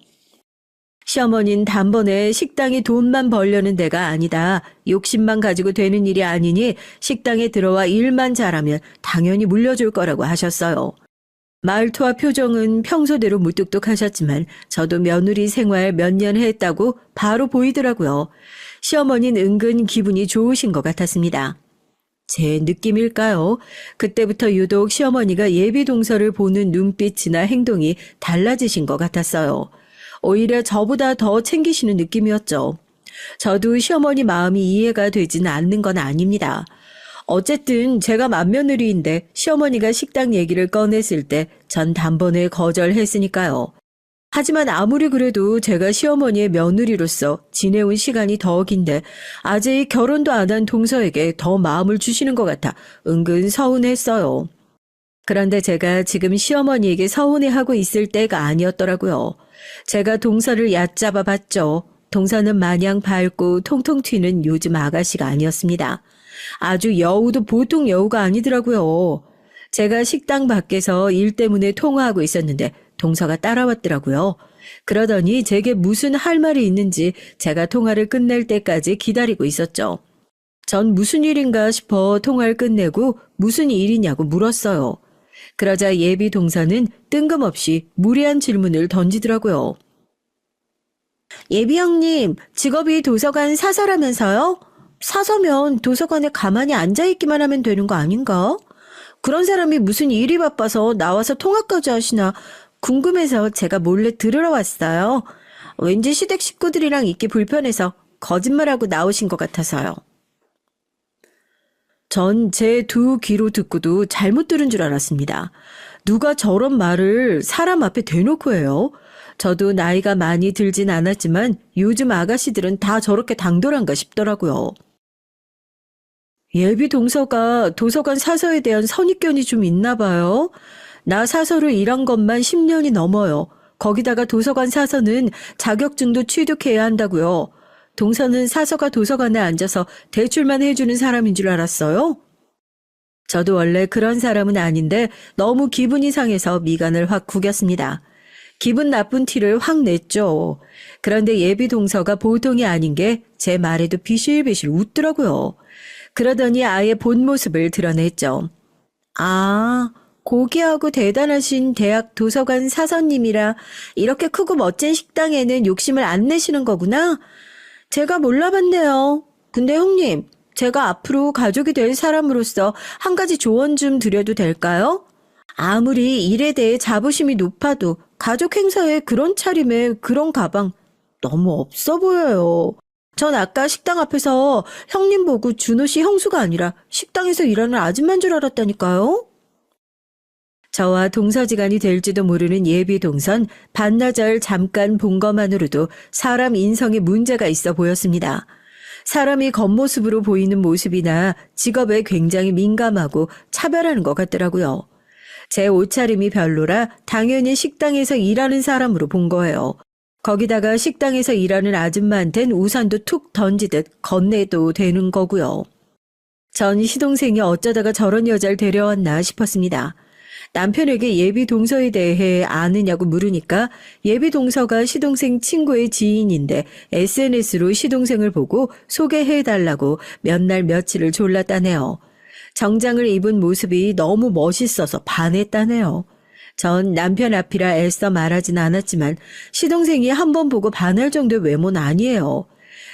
시어머니는 단번에 식당이 돈만 벌려는 데가 아니다. 욕심만 가지고 되는 일이 아니니 식당에 들어와 일만 잘하면 당연히 물려줄 거라고 하셨어요. 말투와 표정은 평소대로 무뚝뚝하셨지만 저도 며느리 생활 몇 년 했다고 바로 보이더라고요. 시어머니는 은근 기분이 좋으신 것 같았습니다. 제 느낌일까요? 그때부터 유독 시어머니가 예비 동서를 보는 눈빛이나 행동이 달라지신 것 같았어요. 오히려 저보다 더 챙기시는 느낌이었죠. 저도 시어머니 마음이 이해가 되지는 않는 건 아닙니다. 어쨌든 제가 맏며느리인데 시어머니가 식당 얘기를 꺼냈을 때 전 단번에 거절했으니까요. 하지만 아무리 그래도 제가 시어머니의 며느리로서 지내온 시간이 더 긴데 아직 결혼도 안 한 동서에게 더 마음을 주시는 것 같아 은근 서운했어요. 그런데 제가 지금 시어머니에게 서운해하고 있을 때가 아니었더라고요. 제가 동서를 얕잡아 봤죠. 동서는 마냥 밝고 통통 튀는 요즘 아가씨가 아니었습니다. 아주 여우도 보통 여우가 아니더라고요. 제가 식당 밖에서 일 때문에 통화하고 있었는데 동서가 따라왔더라고요. 그러더니 제게 무슨 할 말이 있는지 제가 통화를 끝낼 때까지 기다리고 있었죠. 전 무슨 일인가 싶어 통화를 끝내고 무슨 일이냐고 물었어요. 그러자 예비 동서는 뜬금없이 무례한 질문을 던지더라고요. 예비 형님, 직업이 도서관 사서라면서요? 사서면 도서관에 가만히 앉아있기만 하면 되는 거 아닌가? 그런 사람이 무슨 일이 바빠서 나와서 통화까지 하시나 궁금해서 제가 몰래 들으러 왔어요. 왠지 시댁 식구들이랑 있기 불편해서 거짓말하고 나오신 것 같아서요. 전 제 두 귀로 듣고도 잘못 들은 줄 알았습니다. 누가 저런 말을 사람 앞에 대놓고 해요? 저도 나이가 많이 들진 않았지만 요즘 아가씨들은 다 저렇게 당돌한가 싶더라고요. 예비 동서가 도서관 사서에 대한 선입견이 좀 있나 봐요. 나 사서를 일한 것만 10년이 넘어요. 거기다가 도서관 사서는 자격증도 취득해야 한다고요. 동서는 사서가 도서관에 앉아서 대출만 해주는 사람인 줄 알았어요? 저도 원래 그런 사람은 아닌데 너무 기분이 상해서 미간을 확 구겼습니다. 기분 나쁜 티를 확 냈죠. 그런데 예비 동서가 보통이 아닌 게 제 말에도 비실비실 웃더라고요. 그러더니 아예 본 모습을 드러냈죠. 아, 고귀하고 대단하신 대학 도서관 사서님이라 이렇게 크고 멋진 식당에는 욕심을 안 내시는 거구나? 제가 몰라봤네요. 근데 형님, 제가 앞으로 가족이 될 사람으로서 한 가지 조언 좀 드려도 될까요? 아무리 일에 대해 자부심이 높아도 가족 행사에 그런 차림에 그런 가방 너무 없어 보여요. 전 아까 식당 앞에서 형님 보고 준호 씨 형수가 아니라 식당에서 일하는 아줌마인 줄 알았다니까요. 저와 동서지간이 될지도 모르는 예비 동선 반나절 잠깐 본 것만으로도 사람 인성에 문제가 있어 보였습니다. 사람이 겉모습으로 보이는 모습이나 직업에 굉장히 민감하고 차별하는 것 같더라고요. 제 옷차림이 별로라 당연히 식당에서 일하는 사람으로 본 거예요. 거기다가 식당에서 일하는 아줌마한텐 우산도 툭 던지듯 건네도 되는 거고요. 전 시동생이 어쩌다가 저런 여자를 데려왔나 싶었습니다. 남편에게 예비 동서에 대해 아느냐고 물으니까 예비 동서가 시동생 친구의 지인인데 SNS로 시동생을 보고 소개해달라고 몇 날 며칠을 졸랐다네요. 정장을 입은 모습이 너무 멋있어서 반했다네요. 전 남편 앞이라 애써 말하진 않았지만 시동생이 한 번 보고 반할 정도의 외모는 아니에요.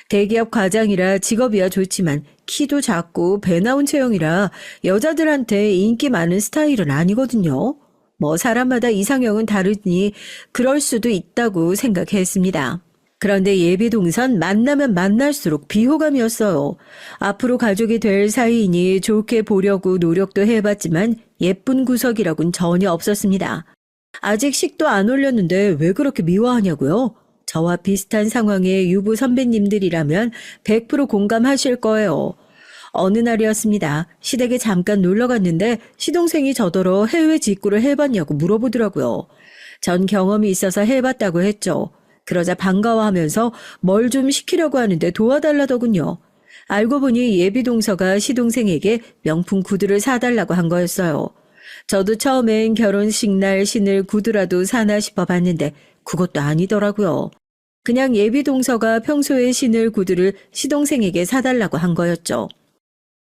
대기업 과장이라 직업이야 좋지만 키도 작고 배 나온 체형이라 여자들한테 인기 많은 스타일은 아니거든요. 뭐 사람마다 이상형은 다르니 그럴 수도 있다고 생각했습니다. 그런데 예비 동선 만나면 만날수록 비호감이었어요. 앞으로 가족이 될 사이이니 좋게 보려고 노력도 해봤지만 예쁜 구석이라곤 전혀 없었습니다. 아직 식도 안 올렸는데 왜 그렇게 미워하냐고요? 저와 비슷한 상황의 유부 선배님들이라면 100% 공감하실 거예요. 어느 날이었습니다. 시댁에 잠깐 놀러 갔는데 시동생이 저더러 해외 직구를 해봤냐고 물어보더라고요. 전 경험이 있어서 해봤다고 했죠. 그러자 반가워하면서 뭘 좀 시키려고 하는데 도와달라더군요. 알고 보니 예비 동서가 시동생에게 명품 구두를 사달라고 한 거였어요. 저도 처음엔 결혼식 날 신을 구두라도 사나 싶어 봤는데 그것도 아니더라고요. 그냥 예비 동서가 평소에 신을 구두를 시동생에게 사달라고 한 거였죠.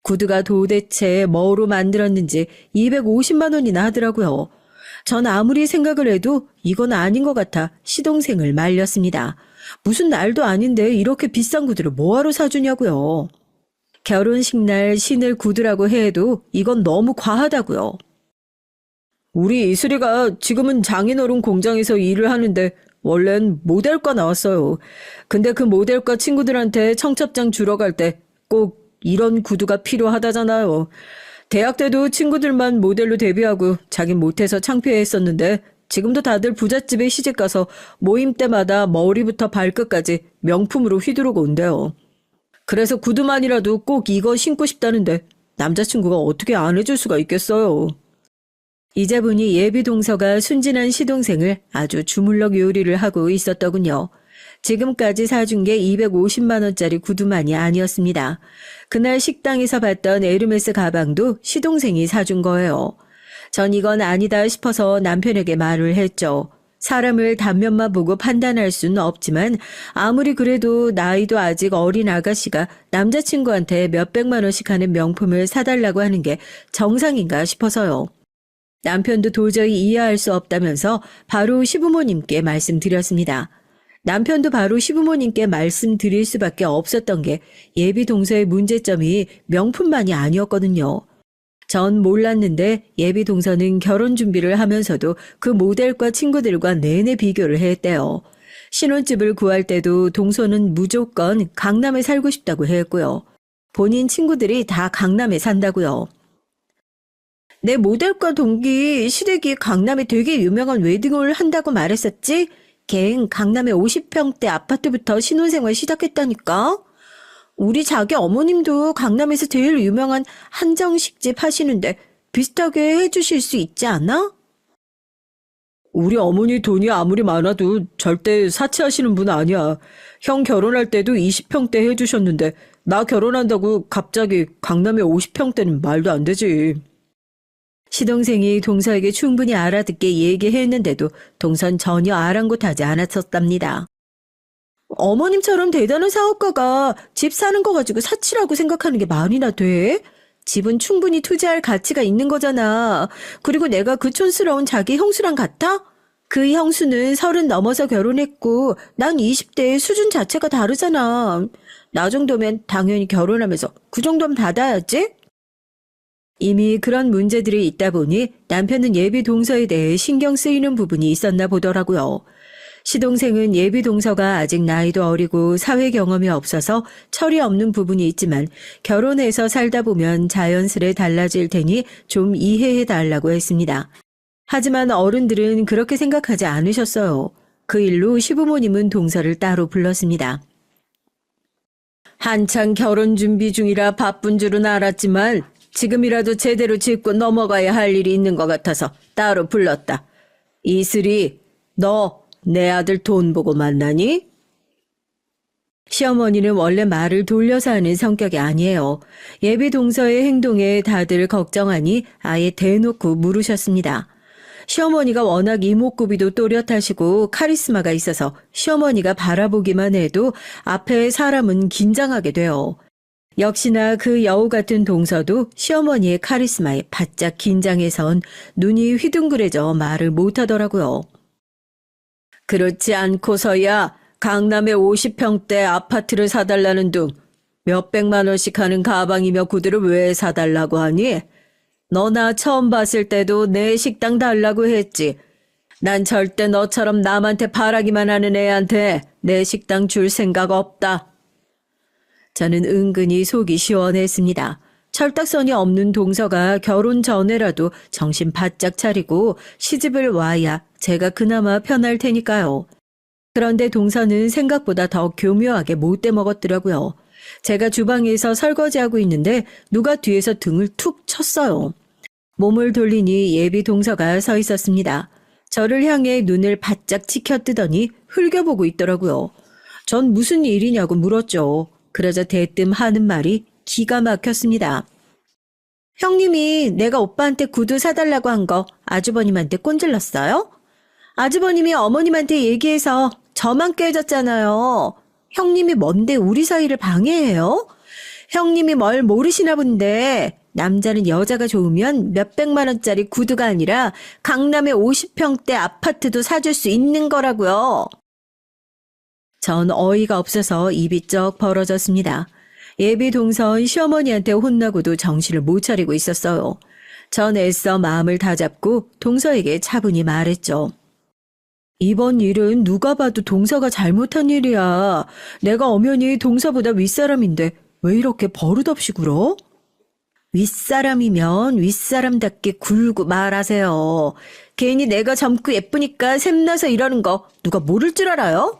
구두가 도대체 뭐로 만들었는지 250만 원이나 하더라고요. 전 아무리 생각을 해도 이건 아닌 것 같아 시동생을 말렸습니다. 무슨 날도 아닌데 이렇게 비싼 구두를 뭐하러 사주냐고요. 결혼식 날 신을 구두라고 해도 이건 너무 과하다고요. 우리 이슬이가 지금은 장인어른 공장에서 일을 하는데 원래는 모델과 나왔어요. 근데 그 모델과 친구들한테 청첩장 주러 갈 때 꼭 이런 구두가 필요하다잖아요. 대학 때도 친구들만 모델로 데뷔하고 자긴 못해서 창피해했었는데 지금도 다들 부잣집에 시집가서 모임 때마다 머리부터 발끝까지 명품으로 휘두르고 온대요. 그래서 구두만이라도 꼭 이거 신고 싶다는데 남자친구가 어떻게 안 해줄 수가 있겠어요. 이제 보니 예비 동서가 순진한 시동생을 아주 주물럭 요리를 하고 있었더군요. 지금까지 사준 게 250만 원짜리 구두만이 아니었습니다. 그날 식당에서 봤던 에르메스 가방도 시동생이 사준 거예요. 전 이건 아니다 싶어서 남편에게 말을 했죠. 사람을 단면만 보고 판단할 수는 없지만 아무리 그래도 나이도 아직 어린 아가씨가 남자친구한테 몇백만 원씩 하는 명품을 사달라고 하는 게 정상인가 싶어서요. 남편도 도저히 이해할 수 없다면서 바로 시부모님께 말씀드렸습니다. 남편도 바로 시부모님께 말씀드릴 수밖에 없었던 게 예비 동서의 문제점이 명품만이 아니었거든요. 전 몰랐는데 예비 동서는 결혼 준비를 하면서도 그 모델과 친구들과 내내 비교를 했대요. 신혼집을 구할 때도 동서는 무조건 강남에 살고 싶다고 했고요. 본인 친구들이 다 강남에 산다고요. 내 모델과 동기 시댁이 강남에 되게 유명한 웨딩홀 한다고 말했었지? 걘 강남에 50평대 아파트부터 신혼생활 시작했다니까? 우리 자기 어머님도 강남에서 제일 유명한 한정식집 하시는데 비슷하게 해주실 수 있지 않아? 우리 어머니 돈이 아무리 많아도 절대 사치하시는 분 아니야. 형 결혼할 때도 20평대 해주셨는데 나 결혼한다고 갑자기 강남에 50평대는 말도 안 되지. 시동생이 동서에게 충분히 알아듣게 얘기했는데도 동선 전혀 아랑곳하지 않았었답니다. 어머님처럼 대단한 사업가가 집 사는 거 가지고 사치라고 생각하는 게 말이나 돼? 집은 충분히 투자할 가치가 있는 거잖아. 그리고 내가 그 촌스러운 자기 형수랑 같아? 그 형수는 30 넘어서 결혼했고 난 20대의 수준 자체가 다르잖아. 나 정도면 당연히 결혼하면서 그 정도는 받아야지? 이미 그런 문제들이 있다 보니 남편은 예비 동서에 대해 신경 쓰이는 부분이 있었나 보더라고요. 시동생은 예비 동서가 아직 나이도 어리고 사회 경험이 없어서 철이 없는 부분이 있지만 결혼해서 살다 보면 자연스레 달라질 테니 좀 이해해 달라고 했습니다. 하지만 어른들은 그렇게 생각하지 않으셨어요. 그 일로 시부모님은 동서를 따로 불렀습니다. 한창 결혼 준비 중이라 바쁜 줄은 알았지만 지금이라도 제대로 짚고 넘어가야 할 일이 있는 것 같아서 따로 불렀다. 이슬이, 너 내 아들 돈 보고 만나니? 시어머니는 원래 말을 돌려서 하는 성격이 아니에요. 예비 동서의 행동에 다들 걱정하니 아예 대놓고 물으셨습니다. 시어머니가 워낙 이목구비도 또렷하시고 카리스마가 있어서 시어머니가 바라보기만 해도 앞에 사람은 긴장하게 돼요. 역시나 그 여우 같은 동서도 시어머니의 카리스마에 바짝 긴장해선 눈이 휘둥그레져 말을 못하더라고요. 그렇지 않고서야 강남에 50평대 아파트를 사달라는 둥 몇백만 원씩 하는 가방이며 구두를 왜 사달라고 하니? 너 나 처음 봤을 때도 내 식당 달라고 했지. 난 절대 너처럼 남한테 바라기만 하는 애한테 내 식당 줄 생각 없다. 저는 은근히 속이 시원했습니다. 철딱선이 없는 동서가 결혼 전에라도 정신 바짝 차리고 시집을 와야 제가 그나마 편할 테니까요. 그런데 동서는 생각보다 더 교묘하게 못돼 먹었더라고요. 제가 주방에서 설거지하고 있는데 누가 뒤에서 등을 툭 쳤어요. 몸을 돌리니 예비 동서가 서 있었습니다. 저를 향해 눈을 바짝 치켜뜨더니 흘겨보고 있더라고요. 전 무슨 일이냐고 물었죠. 그러자 대뜸 하는 말이 기가 막혔습니다. 형님이 내가 오빠한테 구두 사달라고 한 거 아주버님한테 꼰질렀어요? 아주버님이 어머님한테 얘기해서 저만 깨졌잖아요. 형님이 뭔데 우리 사이를 방해해요? 형님이 뭘 모르시나 본데 남자는 여자가 좋으면 몇백만 원짜리 구두가 아니라 강남의 50평대 아파트도 사줄 수 있는 거라고요. 전 어이가 없어서 입이 쩍 벌어졌습니다. 예비 동선 시어머니한테 혼나고도 정신을 못 차리고 있었어요. 전 애써 마음을 다잡고 동서에게 차분히 말했죠. 이번 일은 누가 봐도 동서가 잘못한 일이야. 내가 엄연히 동서보다 윗사람인데 왜 이렇게 버릇없이 굴어? 윗사람이면 윗사람답게 굴고 말하세요. 괜히 내가 젊고 예쁘니까 샘나서 이러는 거 누가 모를 줄 알아요?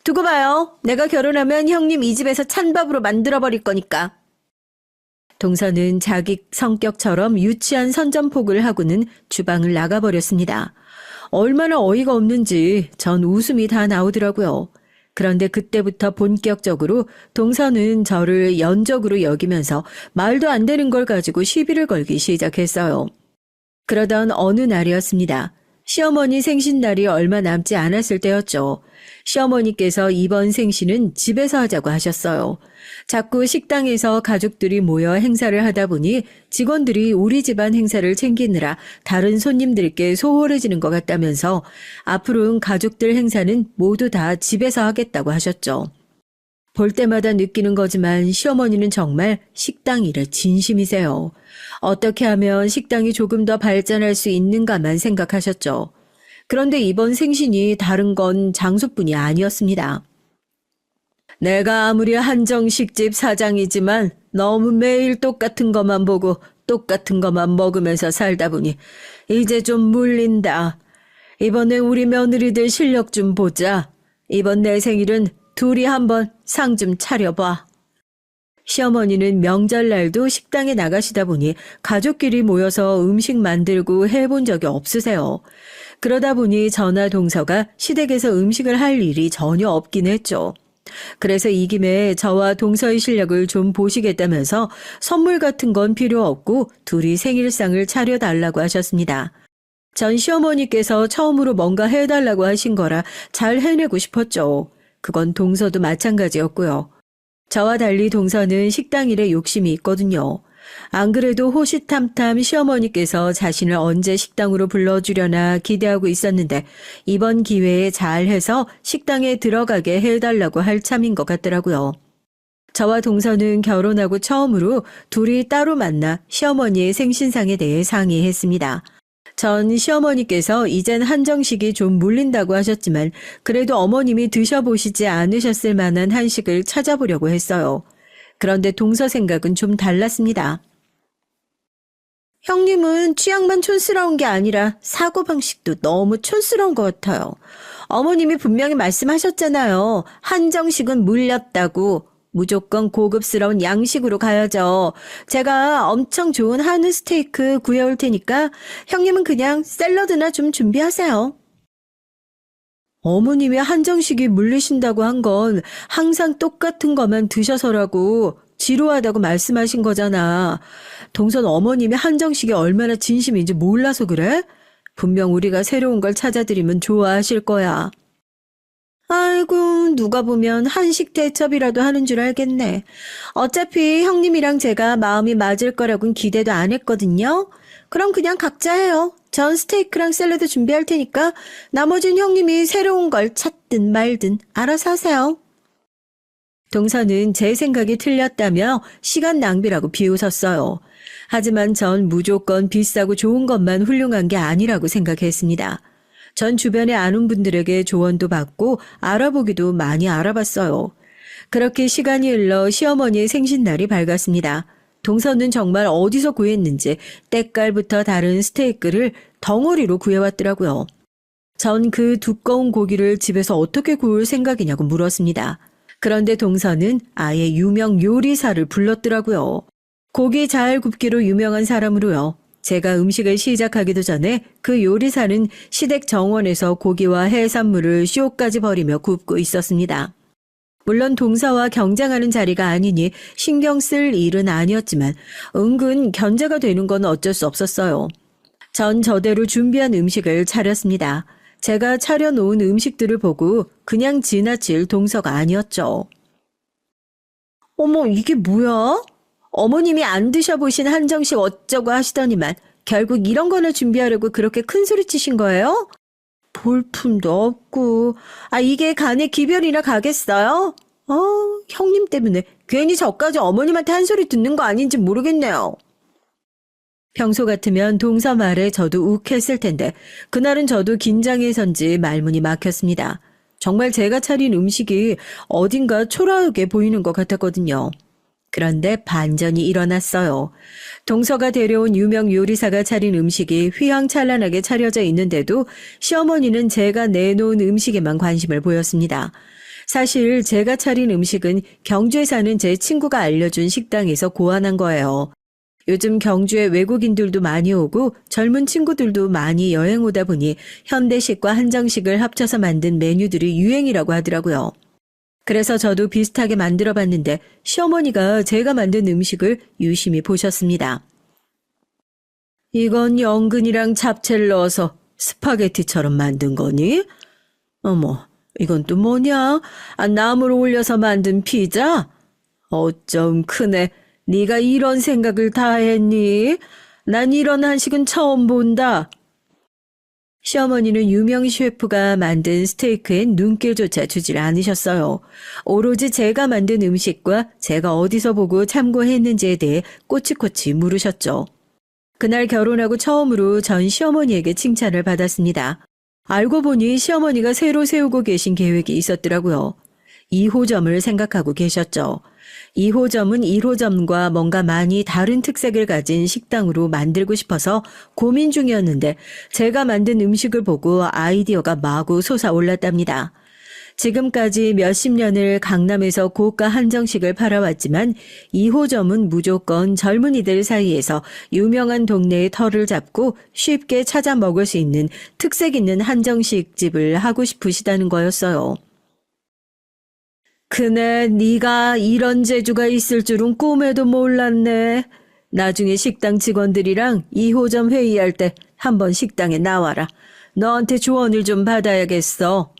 두고 봐요. 내가 결혼하면 형님 이 집에서 찬밥으로 만들어버릴 거니까. 동서는 자기 성격처럼 유치한 선전포고를 하고는 주방을 나가버렸습니다. 얼마나 어이가 없는지 전 웃음이 다 나오더라고요. 그런데 그때부터 본격적으로 동서는 저를 연적으로 여기면서 말도 안 되는 걸 가지고 시비를 걸기 시작했어요. 그러던 어느 날이었습니다. 시어머니 생신날이 얼마 남지 않았을 때였죠. 시어머니께서 이번 생신은 집에서 하자고 하셨어요. 자꾸 식당에서 가족들이 모여 행사를 하다 보니 직원들이 우리 집안 행사를 챙기느라 다른 손님들께 소홀해지는 것 같다면서 앞으로는 가족들 행사는 모두 다 집에서 하겠다고 하셨죠. 볼 때마다 느끼는 거지만 시어머니는 정말 식당 일에 진심이세요. 어떻게 하면 식당이 조금 더 발전할 수 있는가만 생각하셨죠. 그런데 이번 생신이 다른 건 장소뿐이 아니었습니다. 내가 아무리 한정식집 사장이지만 너무 매일 똑같은 것만 보고 똑같은 것만 먹으면서 살다 보니 이제 좀 물린다. 이번에 우리 며느리들 실력 좀 보자. 이번 내 생일은 둘이 한번 상 좀 차려봐. 시어머니는 명절날도 식당에 나가시다 보니 가족끼리 모여서 음식 만들고 해본 적이 없으세요. 그러다 보니 저나 동서가 시댁에서 음식을 할 일이 전혀 없긴 했죠. 그래서 이 김에 저와 동서의 실력을 좀 보시겠다면서 선물 같은 건 필요 없고 둘이 생일상을 차려달라고 하셨습니다. 전 시어머니께서 처음으로 뭔가 해달라고 하신 거라 잘 해내고 싶었죠. 그건 동서도 마찬가지였고요. 저와 달리 동서는 식당 일에 욕심이 있거든요. 안 그래도 호시탐탐 시어머니께서 자신을 언제 식당으로 불러주려나 기대하고 있었는데 이번 기회에 잘해서 식당에 들어가게 해달라고 할 참인 것 같더라고요. 저와 동서는 결혼하고 처음으로 둘이 따로 만나 시어머니의 생신상에 대해 상의했습니다. 전 시어머니께서 이젠 한정식이 좀 물린다고 하셨지만 그래도 어머님이 드셔보시지 않으셨을 만한 한식을 찾아보려고 했어요. 그런데 동서 생각은 좀 달랐습니다. 형님은 취향만 촌스러운 게 아니라 사고방식도 너무 촌스러운 것 같아요. 어머님이 분명히 말씀하셨잖아요. 한정식은 물렸다고. 무조건 고급스러운 양식으로 가야죠. 제가 엄청 좋은 한우 스테이크 구해올 테니까 형님은 그냥 샐러드나 좀 준비하세요. 어머님이 한정식이 물리신다고 한 건 항상 똑같은 것만 드셔서라고 지루하다고 말씀하신 거잖아. 동선 어머님이 한정식이 얼마나 진심인지 몰라서 그래? 분명 우리가 새로운 걸 찾아드리면 좋아하실 거야. 아이고, 누가 보면 한식 대첩이라도 하는 줄 알겠네. 어차피 형님이랑 제가 마음이 맞을 거라고는 기대도 안 했거든요. 그럼 그냥 각자 해요. 전 스테이크랑 샐러드 준비할 테니까 나머지는 형님이 새로운 걸 찾든 말든 알아서 하세요. 동서는 제 생각이 틀렸다며 시간 낭비라고 비웃었어요. 하지만 전 무조건 비싸고 좋은 것만 훌륭한 게 아니라고 생각했습니다. 전 주변에 아는 분들에게 조언도 받고 알아보기도 많이 알아봤어요. 그렇게 시간이 흘러 시어머니의 생신날이 밝았습니다. 동서는 정말 어디서 구했는지 때깔부터 다른 스테이크를 덩어리로 구해왔더라고요. 전 그 두꺼운 고기를 집에서 어떻게 구울 생각이냐고 물었습니다. 그런데 동서는 아예 유명 요리사를 불렀더라고요. 고기 잘 굽기로 유명한 사람으로요. 제가 음식을 시작하기도 전에 그 요리사는 시댁 정원에서 고기와 해산물을 쇼까지 벌이며 굽고 있었습니다. 물론 동서와 경쟁하는 자리가 아니니 신경 쓸 일은 아니었지만 은근 견제가 되는 건 어쩔 수 없었어요. 전 저대로 준비한 음식을 차렸습니다. 제가 차려놓은 음식들을 보고 그냥 지나칠 동서가 아니었죠. 어머, 이게 뭐야? 어머님이 안 드셔보신 한정식 어쩌고 하시더니만 결국 이런 거나 준비하려고 그렇게 큰 소리 치신 거예요? 볼품도 없고, 이게 간에 기별이나 가겠어요? 형님 때문에 괜히 저까지 어머님한테 한 소리 듣는 거 아닌지 모르겠네요. 평소 같으면 동서 말에 저도 욱했을 텐데 그날은 저도 긴장해서인지 말문이 막혔습니다. 정말 제가 차린 음식이 어딘가 초라하게 보이는 것 같았거든요. 그런데 반전이 일어났어요. 동서가 데려온 유명 요리사가 차린 음식이 휘황찬란하게 차려져 있는데도 시어머니는 제가 내놓은 음식에만 관심을 보였습니다. 사실 제가 차린 음식은 경주에 사는 제 친구가 알려준 식당에서 고안한 거예요. 요즘 경주에 외국인들도 많이 오고 젊은 친구들도 많이 여행 오다 보니 현대식과 한정식을 합쳐서 만든 메뉴들이 유행이라고 하더라고요. 그래서 저도 비슷하게 만들어 봤는데 시어머니가 제가 만든 음식을 유심히 보셨습니다. 이건 연근이랑 잡채를 넣어서 스파게티처럼 만든 거니? 어머, 이건 또 뭐냐? 나무로 올려서 만든 피자? 어쩜 크네. 네가 이런 생각을 다 했니? 난 이런 한식은 처음 본다. 시어머니는 유명 셰프가 만든 스테이크엔 눈길조차 주질 않으셨어요. 오로지 제가 만든 음식과 제가 어디서 보고 참고했는지에 대해 꼬치꼬치 물으셨죠. 그날 결혼하고 처음으로 전 시어머니에게 칭찬을 받았습니다. 알고 보니 시어머니가 새로 세우고 계신 계획이 있었더라고요. 2호점을 생각하고 계셨죠. 2호점은 1호점과 뭔가 많이 다른 특색을 가진 식당으로 만들고 싶어서 고민 중이었는데 제가 만든 음식을 보고 아이디어가 마구 솟아올랐답니다. 지금까지 몇십 년을 강남에서 고가 한정식을 팔아왔지만 2호점은 무조건 젊은이들 사이에서 유명한 동네의 터를 잡고 쉽게 찾아 먹을 수 있는 특색 있는 한정식 집을 하고 싶으시다는 거였어요. 그네 네가 이런 재주가 있을 줄은 꿈에도 몰랐네. 나중에 식당 직원들이랑 2호점 회의할 때 한번 식당에 나와라. 너한테 조언을 좀 받아야겠어.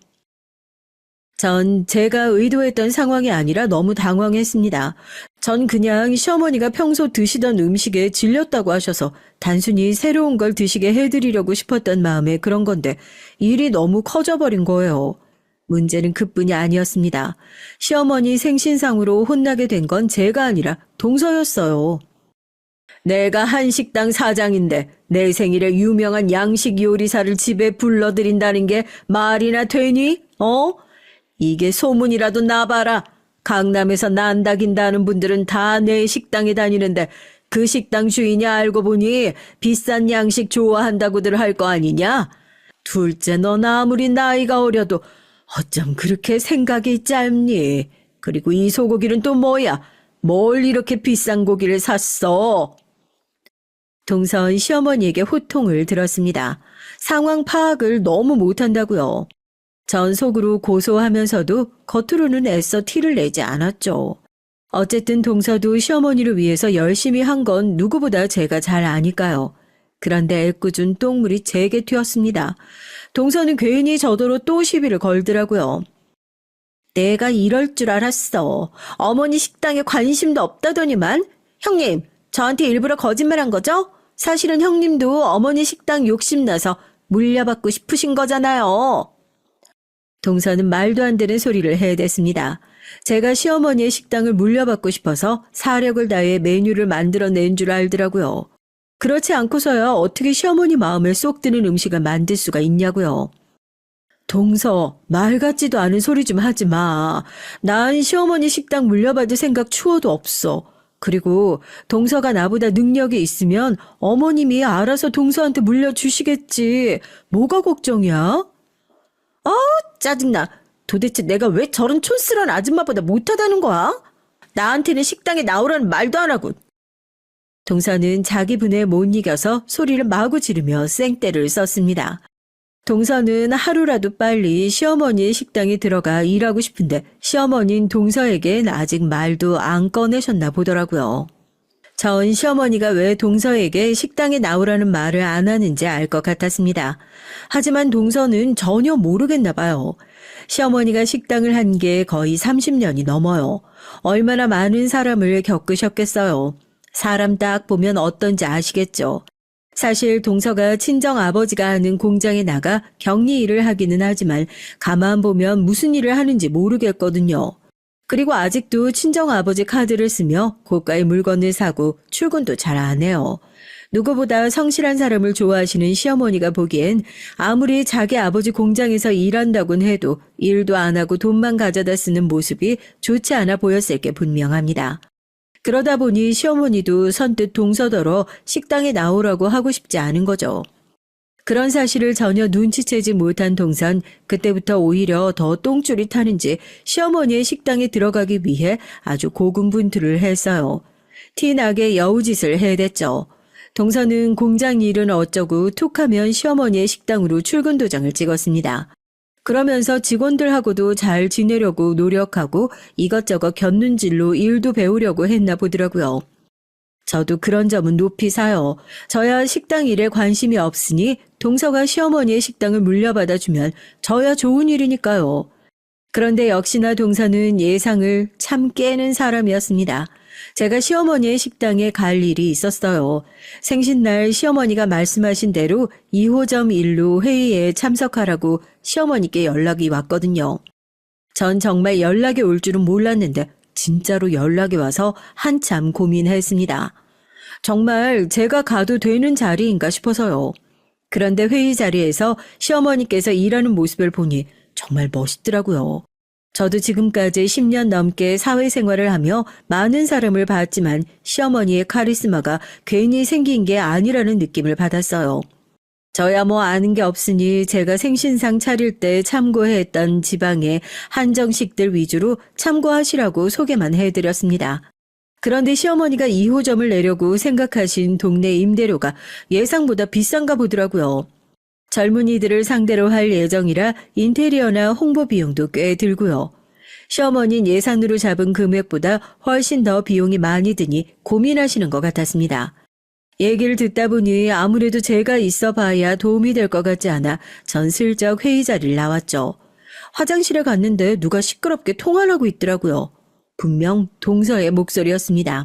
전 제가 의도했던 상황이 아니라 너무 당황했습니다. 전 그냥 시어머니가 평소 드시던 음식에 질렸다고 하셔서 단순히 새로운 걸 드시게 해드리려고 싶었던 마음에 그런 건데 일이 너무 커져버린 거예요. 문제는 그뿐이 아니었습니다. 시어머니 생신상으로 혼나게 된 건 제가 아니라 동서였어요. 내가 한식당 사장인데 내 생일에 유명한 양식 요리사를 집에 불러들인다는 게 말이나 되니? 이게 소문이라도 나봐라. 강남에서 난다긴다는 분들은 다 내 식당에 다니는데 그 식당 주인이 알고 보니 비싼 양식 좋아한다고들 할 거 아니냐? 둘째, 넌 아무리 나이가 어려도 어쩜 그렇게 생각이 짧니? 그리고 이 소고기는 또 뭐야? 뭘 이렇게 비싼 고기를 샀어? 동선 시어머니에게 호통을 들었습니다. 상황 파악을 너무 못한다고요. 전 속으로 고소하면서도 겉으로는 애써 티를 내지 않았죠. 어쨌든 동서도 시어머니를 위해서 열심히 한 건 누구보다 제가 잘 아니까요. 그런데 애꿎은 똥물이 제게 튀었습니다. 동서는 괜히 저더러 또 시비를 걸더라고요. 내가 이럴 줄 알았어. 어머니 식당에 관심도 없다더니만. 형님, 저한테 일부러 거짓말한 거죠? 사실은 형님도 어머니 식당 욕심나서 물려받고 싶으신 거잖아요. 동서는 말도 안 되는 소리를 해댔습니다. 제가 시어머니의 식당을 물려받고 싶어서 사력을 다해 메뉴를 만들어낸 줄 알더라고요. 그렇지 않고서야 어떻게 시어머니 마음에 쏙 드는 음식을 만들 수가 있냐고요. 동서, 말 같지도 않은 소리 좀 하지 마. 난 시어머니 식당 물려받을 생각 추워도 없어. 그리고 동서가 나보다 능력이 있으면 어머님이 알아서 동서한테 물려주시겠지. 뭐가 걱정이야? 짜증나. 도대체 내가 왜 저런 촌스러운 아줌마보다 못하다는 거야? 나한테는 식당에 나오라는 말도 안 하고. 동서는 자기 분에 못 이겨서 소리를 마구 지르며 쌩떼를 썼습니다. 동서는 하루라도 빨리 시어머니의 식당에 들어가 일하고 싶은데 시어머니는 동서에겐 아직 말도 안 꺼내셨나 보더라고요. 전 시어머니가 왜 동서에게 식당에 나오라는 말을 안 하는지 알 것 같았습니다. 하지만 동서는 전혀 모르겠나 봐요. 시어머니가 식당을 한 게 거의 30년이 넘어요. 얼마나 많은 사람을 겪으셨겠어요. 사람 딱 보면 어떤지 아시겠죠. 사실 동서가 친정 아버지가 하는 공장에 나가 격리 일을 하기는 하지만 가만 보면 무슨 일을 하는지 모르겠거든요. 그리고 아직도 친정 아버지 카드를 쓰며 고가의 물건을 사고 출근도 잘 안 해요. 누구보다 성실한 사람을 좋아하시는 시어머니가 보기엔 아무리 자기 아버지 공장에서 일한다곤 해도 일도 안 하고 돈만 가져다 쓰는 모습이 좋지 않아 보였을 게 분명합니다. 그러다 보니 시어머니도 선뜻 동서더러 식당에 나오라고 하고 싶지 않은 거죠. 그런 사실을 전혀 눈치채지 못한 동선, 그때부터 오히려 더 똥줄이 타는지 시어머니의 식당에 들어가기 위해 아주 고군분투를 했어요. 티나게 여우짓을 해댔죠. 동서는 공장 일은 어쩌고 툭하면 시어머니의 식당으로 출근 도장을 찍었습니다. 그러면서 직원들하고도 잘 지내려고 노력하고 이것저것 곁눈질로 일도 배우려고 했나 보더라고요. 저도 그런 점은 높이 사요. 저야 식당 일에 관심이 없으니 동서가 시어머니의 식당을 물려받아주면 저야 좋은 일이니까요. 그런데 역시나 동서는 예상을 참 깨는 사람이었습니다. 제가 시어머니의 식당에 갈 일이 있었어요. 생신날 시어머니가 말씀하신 대로 2호점 일로 회의에 참석하라고 시어머니께 연락이 왔거든요. 전 정말 연락이 올 줄은 몰랐는데 진짜로 연락이 와서 한참 고민했습니다. 정말 제가 가도 되는 자리인가 싶어서요. 그런데 회의 자리에서 시어머니께서 일하는 모습을 보니 정말 멋있더라고요. 저도 지금까지 10년 넘게 사회생활을 하며 많은 사람을 봤지만 시어머니의 카리스마가 괜히 생긴 게 아니라는 느낌을 받았어요. 저야 뭐 아는 게 없으니 제가 생신상 차릴 때 참고했던 지방의 한정식들 위주로 참고하시라고 소개만 해드렸습니다. 그런데 시어머니가 2호점을 내려고 생각하신 동네 임대료가 예상보다 비싼가 보더라고요. 젊은이들을 상대로 할 예정이라 인테리어나 홍보 비용도 꽤 들고요. 시어머니는 예산으로 잡은 금액보다 훨씬 더 비용이 많이 드니 고민하시는 것 같았습니다. 얘기를 듣다 보니 아무래도 제가 있어 봐야 도움이 될 것 같지 않아 전 슬쩍 회의 자리를 나왔죠. 화장실에 갔는데 누가 시끄럽게 통화를 하고 있더라고요. 분명 동서의 목소리였습니다.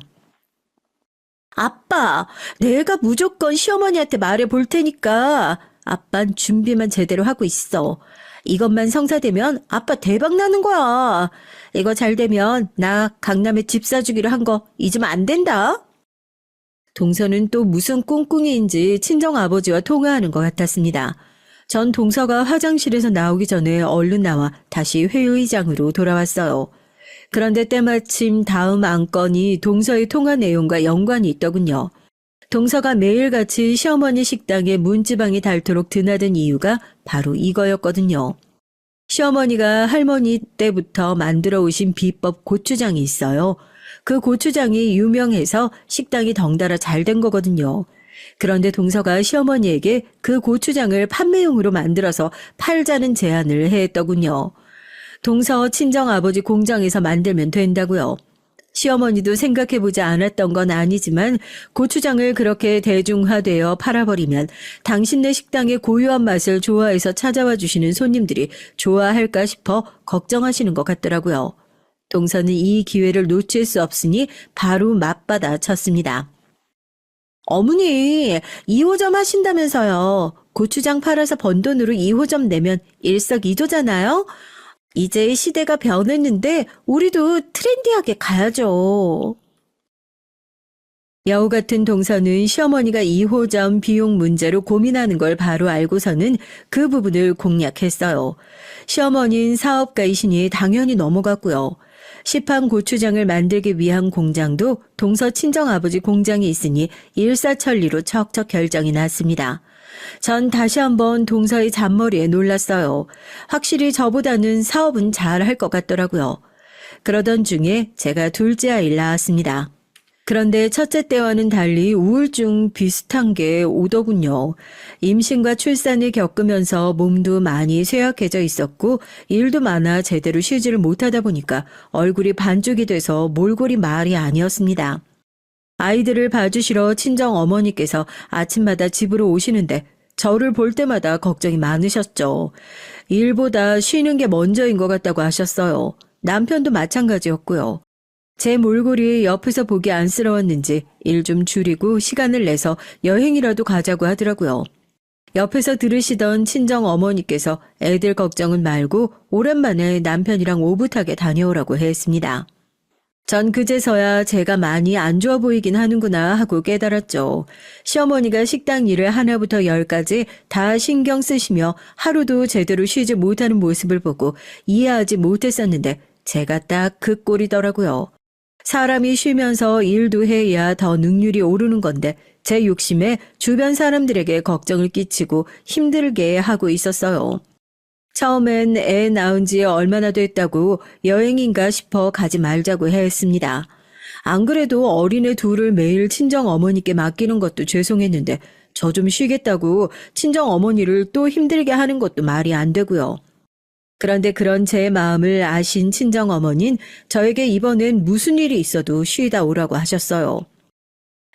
아빠, 내가 무조건 시어머니한테 말해 볼 테니까 아빤 준비만 제대로 하고 있어. 이것만 성사되면 아빠 대박 나는 거야. 이거 잘 되면 나 강남에 집 사주기로 한 거 잊으면 안 된다. 동서는 또 무슨 꿍꿍이인지 친정아버지와 통화하는 것 같았습니다. 전 동서가 화장실에서 나오기 전에 얼른 나와 다시 회의장으로 돌아왔어요. 그런데 때마침 다음 안건이 동서의 통화 내용과 연관이 있더군요. 동서가 매일같이 시어머니 식당에 문지방이 닳도록 드나든 이유가 바로 이거였거든요. 시어머니가 할머니 때부터 만들어 오신 비법 고추장이 있어요. 그 고추장이 유명해서 식당이 덩달아 잘 된 거거든요. 그런데 동서가 시어머니에게 그 고추장을 판매용으로 만들어서 팔자는 제안을 했더군요. 동서 친정아버지 공장에서 만들면 된다고요. 시어머니도 생각해보지 않았던 건 아니지만 고추장을 그렇게 대중화되어 팔아버리면 당신네 식당의 고유한 맛을 좋아해서 찾아와 주시는 손님들이 좋아할까 싶어 걱정하시는 것 같더라고요. 동서는 이 기회를 놓칠 수 없으니 바로 맞받아 쳤습니다. 어머니, 2호점 하신다면서요. 고추장 팔아서 번 돈으로 2호점 내면 일석이조잖아요. 이제 시대가 변했는데 우리도 트렌디하게 가야죠. 여우 같은 동서는 시어머니가 2호점 비용 문제로 고민하는 걸 바로 알고서는 그 부분을 공략했어요. 시어머니는 사업가이시니 당연히 넘어갔고요. 시판 고추장을 만들기 위한 공장도 동서 친정아버지 공장이 있으니 일사천리로 척척 결정이 났습니다. 전 다시 한번 동서의 잔머리에 놀랐어요. 확실히 저보다는 사업은 잘할 것 같더라고요. 그러던 중에 제가 둘째 아이를 낳았습니다. 그런데 첫째 때와는 달리 우울증 비슷한 게 오더군요. 임신과 출산을 겪으면서 몸도 많이 쇠약해져 있었고 일도 많아 제대로 쉬지를 못하다 보니까 얼굴이 반쪽이 돼서 몰골이 말이 아니었습니다. 아이들을 봐주시러 친정 어머니께서 아침마다 집으로 오시는데 저를 볼 때마다 걱정이 많으셨죠. 일보다 쉬는 게 먼저인 것 같다고 하셨어요. 남편도 마찬가지였고요. 제 몰골이 옆에서 보기 안쓰러웠는지 일 좀 줄이고 시간을 내서 여행이라도 가자고 하더라고요. 옆에서 들으시던 친정 어머니께서 애들 걱정은 말고 오랜만에 남편이랑 오붓하게 다녀오라고 했습니다. 전 그제서야 제가 많이 안 좋아 보이긴 하는구나 하고 깨달았죠. 시어머니가 식당 일을 하나부터 열까지 다 신경 쓰시며 하루도 제대로 쉬지 못하는 모습을 보고 이해하지 못했었는데 제가 딱 그 꼴이더라고요. 사람이 쉬면서 일도 해야 더 능률이 오르는 건데 제 욕심에 주변 사람들에게 걱정을 끼치고 힘들게 하고 있었어요. 처음엔 애 낳은 지 얼마나 됐다고 여행인가 싶어 가지 말자고 했습니다. 안 그래도 어린애 둘을 매일 친정 어머니께 맡기는 것도 죄송했는데 저 좀 쉬겠다고 친정 어머니를 또 힘들게 하는 것도 말이 안 되고요. 그런데 그런 제 마음을 아신 친정 어머니는 저에게 이번엔 무슨 일이 있어도 쉬다 오라고 하셨어요.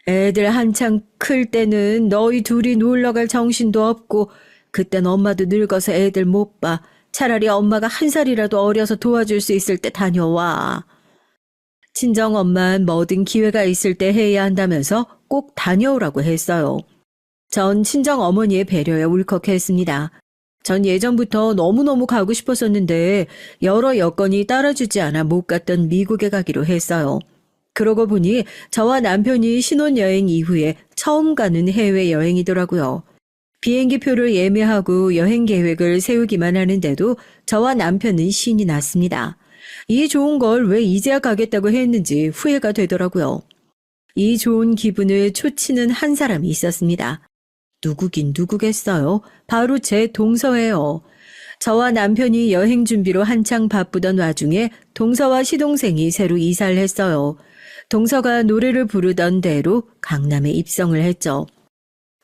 애들 한창 클 때는 너희 둘이 놀러 갈 정신도 없고 그땐 엄마도 늙어서 애들 못 봐. 차라리 엄마가 한 살이라도 어려서 도와줄 수 있을 때 다녀와. 친정엄마는 뭐든 기회가 있을 때 해야 한다면서 꼭 다녀오라고 했어요. 전 친정어머니의 배려에 울컥했습니다. 전 예전부터 너무너무 가고 싶었었는데 여러 여건이 따라주지 않아 못 갔던 미국에 가기로 했어요. 그러고 보니 저와 남편이 신혼여행 이후에 처음 가는 해외여행이더라고요. 비행기표를 예매하고 여행 계획을 세우기만 하는데도 저와 남편은 신이 났습니다. 이 좋은 걸 왜 이제야 가겠다고 했는지 후회가 되더라고요. 이 좋은 기분을 초치는 한 사람이 있었습니다. 누구긴 누구겠어요? 바로 제 동서예요. 저와 남편이 여행 준비로 한창 바쁘던 와중에 동서와 시동생이 새로 이사를 했어요. 동서가 노래를 부르던 대로 강남에 입성을 했죠.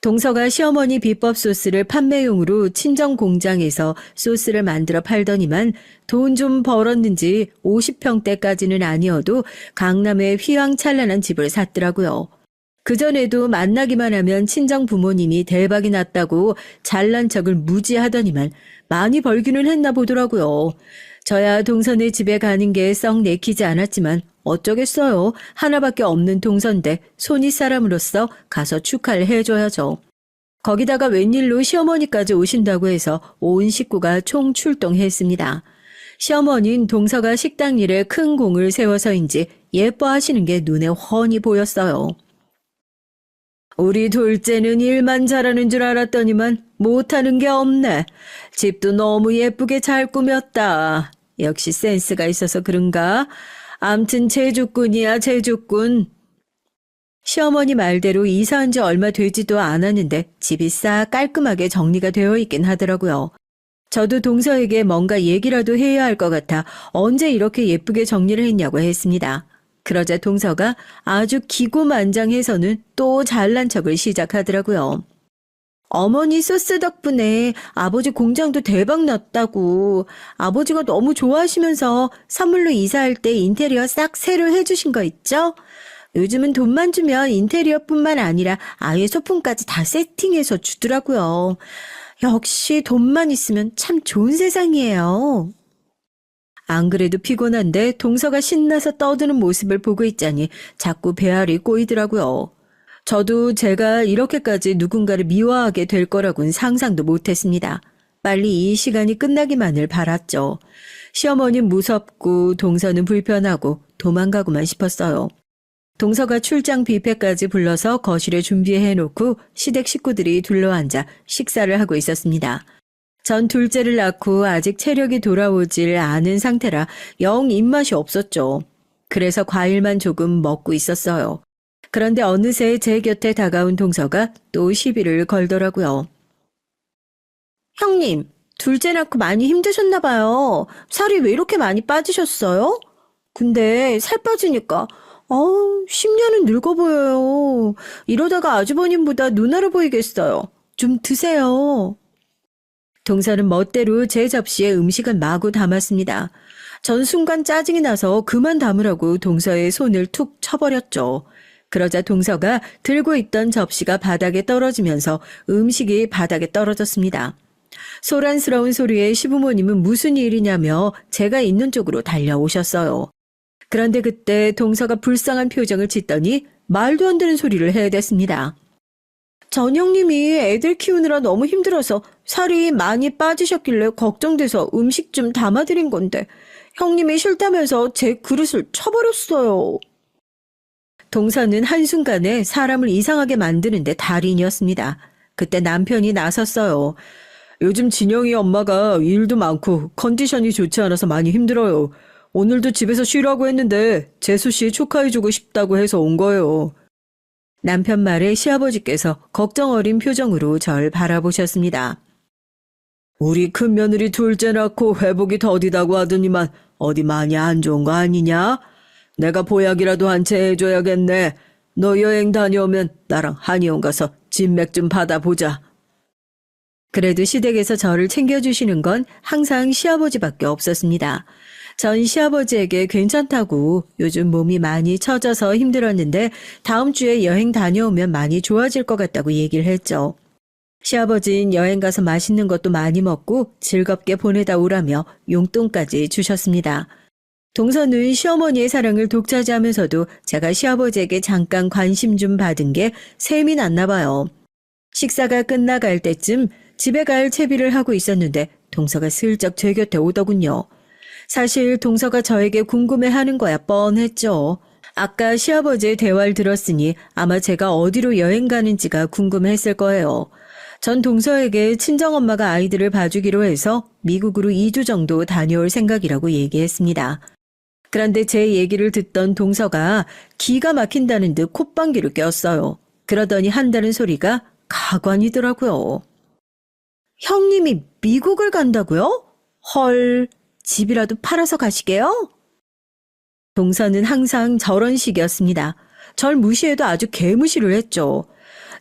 동서가 시어머니 비법 소스를 판매용으로 친정 공장에서 소스를 만들어 팔더니만 돈 좀 벌었는지 50평대까지는 아니어도 강남에 휘황찬란한 집을 샀더라고요. 그전에도 만나기만 하면 친정 부모님이 대박이 났다고 잘난 척을 무지하더니만 많이 벌기는 했나 보더라고요. 저야 동선의 집에 가는 게 썩 내키지 않았지만 어쩌겠어요. 하나밖에 없는 동선데 손윗사람으로서 가서 축하를 해줘야죠. 거기다가 웬일로 시어머니까지 오신다고 해서 온 식구가 총출동했습니다. 시어머니는 동서가 식당 일에 큰 공을 세워서인지 예뻐하시는 게 눈에 훤히 보였어요. 우리 둘째는 일만 잘하는 줄 알았더니만 못하는 게 없네. 집도 너무 예쁘게 잘 꾸몄다. 역시 센스가 있어서 그런가? 암튼 제주꾼이야, 제주꾼. 시어머니 말대로 이사한 지 얼마 되지도 않았는데 집이 싹 깔끔하게 정리가 되어 있긴 하더라고요. 저도 동서에게 뭔가 얘기라도 해야 할 것 같아 언제 이렇게 예쁘게 정리를 했냐고 했습니다. 그러자 동서가 아주 기고만장해서는 또 잘난 척을 시작하더라고요. 어머니 소스 덕분에 아버지 공장도 대박 났다고. 아버지가 너무 좋아하시면서 선물로 이사할 때 인테리어 싹 새로 해주신 거 있죠? 요즘은 돈만 주면 인테리어뿐만 아니라 아예 소품까지 다 세팅해서 주더라고요. 역시 돈만 있으면 참 좋은 세상이에요. 안 그래도 피곤한데 동서가 신나서 떠드는 모습을 보고 있자니 자꾸 배알이 꼬이더라고요. 저도 제가 이렇게까지 누군가를 미워하게 될 거라고는 상상도 못했습니다. 빨리 이 시간이 끝나기만을 바랐죠. 시어머니는 무섭고 동서는 불편하고 도망가고만 싶었어요. 동서가 출장 뷔페까지 불러서 거실에 준비해놓고 시댁 식구들이 둘러앉아 식사를 하고 있었습니다. 전 둘째를 낳고 아직 체력이 돌아오질 않은 상태라 영 입맛이 없었죠. 그래서 과일만 조금 먹고 있었어요. 그런데 어느새 제 곁에 다가온 동서가 또 시비를 걸더라고요. 형님, 둘째 낳고 많이 힘드셨나 봐요. 살이 왜 이렇게 많이 빠지셨어요? 근데 살 빠지니까 10년은 늙어 보여요. 이러다가 아주버님보다 누나로 보이겠어요. 좀 드세요. 동서는 멋대로 제 접시에 음식을 마구 담았습니다. 전 순간 짜증이 나서 그만 담으라고 동서의 손을 툭 쳐버렸죠. 그러자 동서가 들고 있던 접시가 바닥에 떨어지면서 음식이 바닥에 떨어졌습니다. 소란스러운 소리에 시부모님은 무슨 일이냐며 제가 있는 쪽으로 달려오셨어요. 그런데 그때 동서가 불쌍한 표정을 짓더니 말도 안 되는 소리를 해댔습니다. 전 형님이 애들 키우느라 너무 힘들어서 살이 많이 빠지셨길래 걱정돼서 음식 좀 담아드린 건데 형님이 싫다면서 제 그릇을 쳐버렸어요. 동서는 한순간에 사람을 이상하게 만드는데 달인이었습니다. 그때 남편이 나섰어요. 요즘 진영이 엄마가 일도 많고 컨디션이 좋지 않아서 많이 힘들어요. 오늘도 집에서 쉬라고 했는데 재수 씨 축하해주고 싶다고 해서 온 거예요. 남편 말에 시아버지께서 걱정 어린 표정으로 절 바라보셨습니다. 우리 큰며느리 둘째 낳고 회복이 더디다고 하더니만 어디 많이 안 좋은 거 아니냐? 내가 보약이라도 한 채 해줘야겠네. 너 여행 다녀오면 나랑 한의원 가서 진맥 좀 받아보자. 그래도 시댁에서 저를 챙겨주시는 건 항상 시아버지밖에 없었습니다. 전 시아버지에게 괜찮다고 요즘 몸이 많이 처져서 힘들었는데 다음 주에 여행 다녀오면 많이 좋아질 것 같다고 얘기를 했죠. 시아버지는 여행 가서 맛있는 것도 많이 먹고 즐겁게 보내다 오라며 용돈까지 주셨습니다. 동서는 시어머니의 사랑을 독차지하면서도 제가 시아버지에게 잠깐 관심 좀 받은 게 셈이 났나 봐요. 식사가 끝나갈 때쯤 집에 갈 채비를 하고 있었는데 동서가 슬쩍 제 곁에 오더군요. 사실 동서가 저에게 궁금해하는 거야 뻔했죠. 아까 시아버지의 대화를 들었으니 아마 제가 어디로 여행 가는지가 궁금했을 거예요. 전 동서에게 친정엄마가 아이들을 봐주기로 해서 미국으로 2주 정도 다녀올 생각이라고 얘기했습니다. 그런데 제 얘기를 듣던 동서가 기가 막힌다는 듯 콧방귀를 꼈어요. 그러더니 한다는 소리가 가관이더라고요. 형님이 미국을 간다고요? 헐, 집이라도 팔아서 가시게요? 동서는 항상 저런 식이었습니다. 절 무시해도 아주 개무시를 했죠.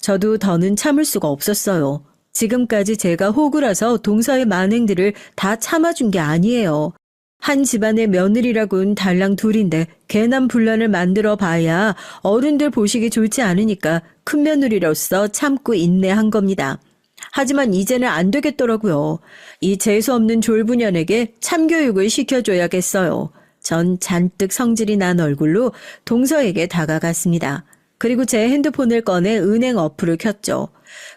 저도 더는 참을 수가 없었어요. 지금까지 제가 호구라서 동서의 만행들을 다 참아준 게 아니에요. 한 집안의 며느리라곤 달랑 둘인데 괜한 분란을 만들어 봐야 어른들 보시기 좋지 않으니까 큰 며느리로서 참고 인내한 겁니다. 하지만 이제는 안 되겠더라고요. 이 재수없는 졸부년에게 참교육을 시켜줘야겠어요. 전 잔뜩 성질이 난 얼굴로 동서에게 다가갔습니다. 그리고 제 핸드폰을 꺼내 은행 어플을 켰죠.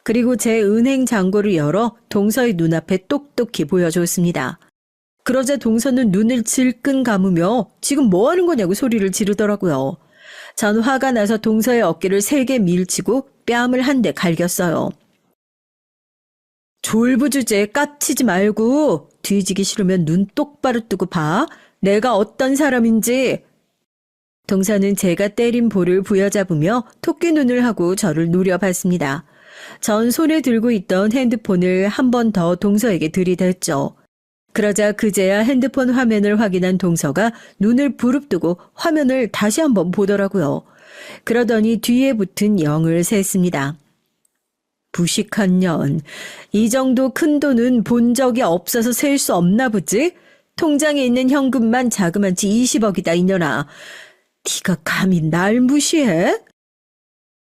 그리고 제 은행 잔고를 열어 동서의 눈앞에 똑똑히 보여줬습니다. 그러자 동서는 눈을 질끈 감으며 지금 뭐 하는 거냐고 소리를 지르더라고요. 전 화가 나서 동서의 어깨를 세게 밀치고 뺨을 한 대 갈겼어요. 졸부주제 깝치지 말고 뒤지기 싫으면 눈 똑바로 뜨고 봐. 내가 어떤 사람인지. 동서는 제가 때린 볼을 부여잡으며 토끼 눈을 하고 저를 노려봤습니다. 전 손에 들고 있던 핸드폰을 한 번 더 동서에게 들이댔죠. 그러자 그제야 핸드폰 화면을 확인한 동서가 눈을 부릅뜨고 화면을 다시 한번 보더라고요. 그러더니 뒤에 붙은 0을 셌습니다. 부식한 년. 이 정도 큰 돈은 본 적이 없어서 셀 수 없나 보지? 통장에 있는 현금만 자그만치 20억이다 이년아. 네가 감히 날 무시해?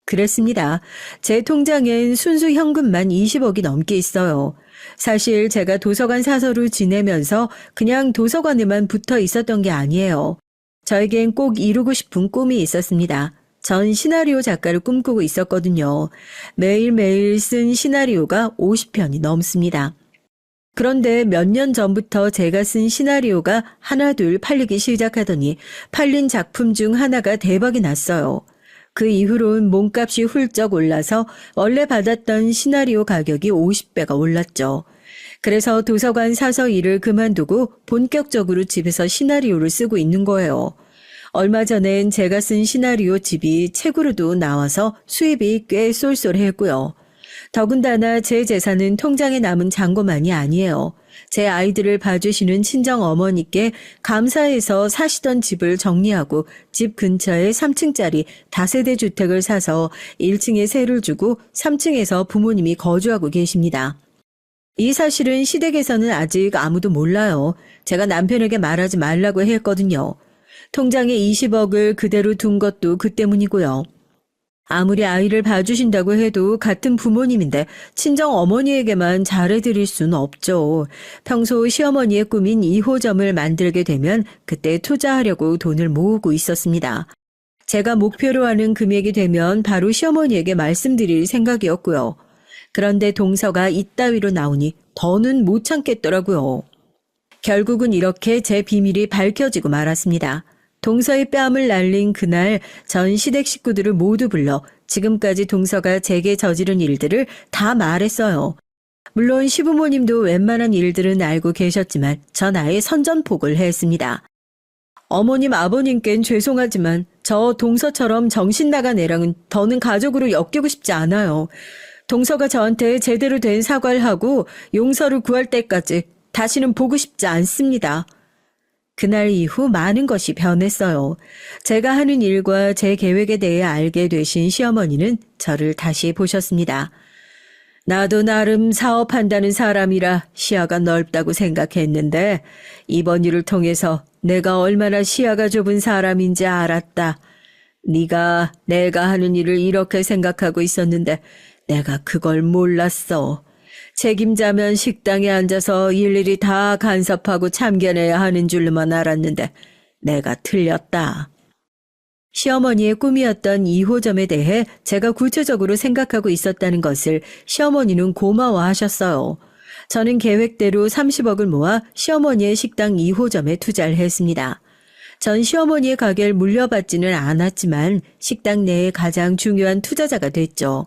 그랬습니다. 제 통장엔 순수 현금만 20억이 넘게 있어요. 사실 제가 도서관 사서로 지내면서 그냥 도서관에만 붙어 있었던 게 아니에요. 저에겐 꼭 이루고 싶은 꿈이 있었습니다. 전 시나리오 작가를 꿈꾸고 있었거든요. 매일매일 쓴 시나리오가 50편이 넘습니다. 그런데 몇 년 전부터 제가 쓴 시나리오가 하나둘 팔리기 시작하더니 팔린 작품 중 하나가 대박이 났어요. 그 이후론 몸값이 훌쩍 올라서 원래 받았던 시나리오 가격이 50배가 올랐죠. 그래서 도서관 사서 일을 그만두고 본격적으로 집에서 시나리오를 쓰고 있는 거예요. 얼마 전엔 제가 쓴 시나리오 집이 책으로도 나와서 수입이 꽤 쏠쏠했고요. 더군다나 제 재산은 통장에 남은 잔고만이 아니에요. 제 아이들을 봐주시는 친정 어머니께 감사해서 사시던 집을 정리하고 집 근처에 3층짜리 다세대 주택을 사서 1층에 세를 주고 3층에서 부모님이 거주하고 계십니다. 이 사실은 시댁에서는 아직 아무도 몰라요. 제가 남편에게 말하지 말라고 했거든요. 통장에 20억을 그대로 둔 것도 그 때문이고요. 아무리 아이를 봐주신다고 해도 같은 부모님인데 친정 어머니에게만 잘해드릴 수는 없죠. 평소 시어머니의 꿈인 2호점을 만들게 되면 그때 투자하려고 돈을 모으고 있었습니다. 제가 목표로 하는 금액이 되면 바로 시어머니에게 말씀드릴 생각이었고요. 그런데 동서가 이따위로 나오니 더는 못 참겠더라고요. 결국은 이렇게 제 비밀이 밝혀지고 말았습니다. 동서의 뺨을 날린 그날 전 시댁 식구들을 모두 불러 지금까지 동서가 제게 저지른 일들을 다 말했어요. 물론 시부모님도 웬만한 일들은 알고 계셨지만 전 아예 선전포고를 했습니다. 어머님 아버님께는 죄송하지만 저 동서처럼 정신 나간 애랑은 더는 가족으로 엮이고 싶지 않아요. 동서가 저한테 제대로 된 사과를 하고 용서를 구할 때까지 다시는 보고 싶지 않습니다. 그날 이후 많은 것이 변했어요. 제가 하는 일과 제 계획에 대해 알게 되신 시어머니는 저를 다시 보셨습니다. 나도 나름 사업한다는 사람이라 시야가 넓다고 생각했는데 이번 일을 통해서 내가 얼마나 시야가 좁은 사람인지 알았다. 네가 내가 하는 일을 이렇게 생각하고 있었는데 내가 그걸 몰랐어. 책임자면 식당에 앉아서 일일이 다 간섭하고 참견해야 하는 줄로만 알았는데 내가 틀렸다. 시어머니의 꿈이었던 2호점에 대해 제가 구체적으로 생각하고 있었다는 것을 시어머니는 고마워하셨어요. 저는 계획대로 30억을 모아 시어머니의 식당 2호점에 투자를 했습니다. 전 시어머니의 가게를 물려받지는 않았지만 식당 내의 가장 중요한 투자자가 됐죠.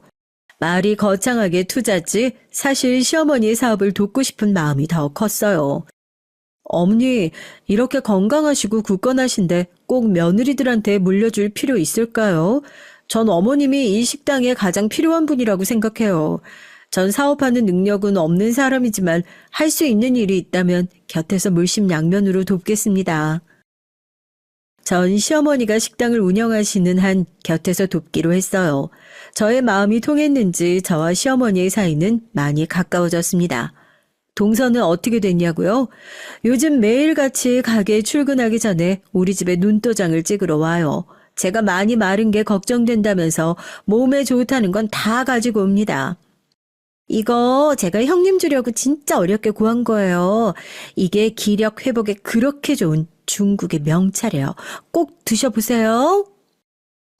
말이 거창하게 투자지 사실 시어머니의 사업을 돕고 싶은 마음이 더 컸어요. 어머니, 이렇게 건강하시고 굳건하신데 꼭 며느리들한테 물려줄 필요 있을까요? 전 어머님이 이 식당에 가장 필요한 분이라고 생각해요. 전 사업하는 능력은 없는 사람이지만 할 수 있는 일이 있다면 곁에서 물심양면으로 돕겠습니다. 전 시어머니가 식당을 운영하시는 한 곁에서 돕기로 했어요. 저의 마음이 통했는지 저와 시어머니의 사이는 많이 가까워졌습니다. 동서는 어떻게 됐냐고요? 요즘 매일같이 가게에 출근하기 전에 우리 집에 눈도장을 찍으러 와요. 제가 많이 마른 게 걱정된다면서 몸에 좋다는 건 다 가지고 옵니다. 이거 제가 형님 주려고 진짜 어렵게 구한 거예요. 이게 기력 회복에 그렇게 좋은 중국의 명차래요. 꼭 드셔보세요.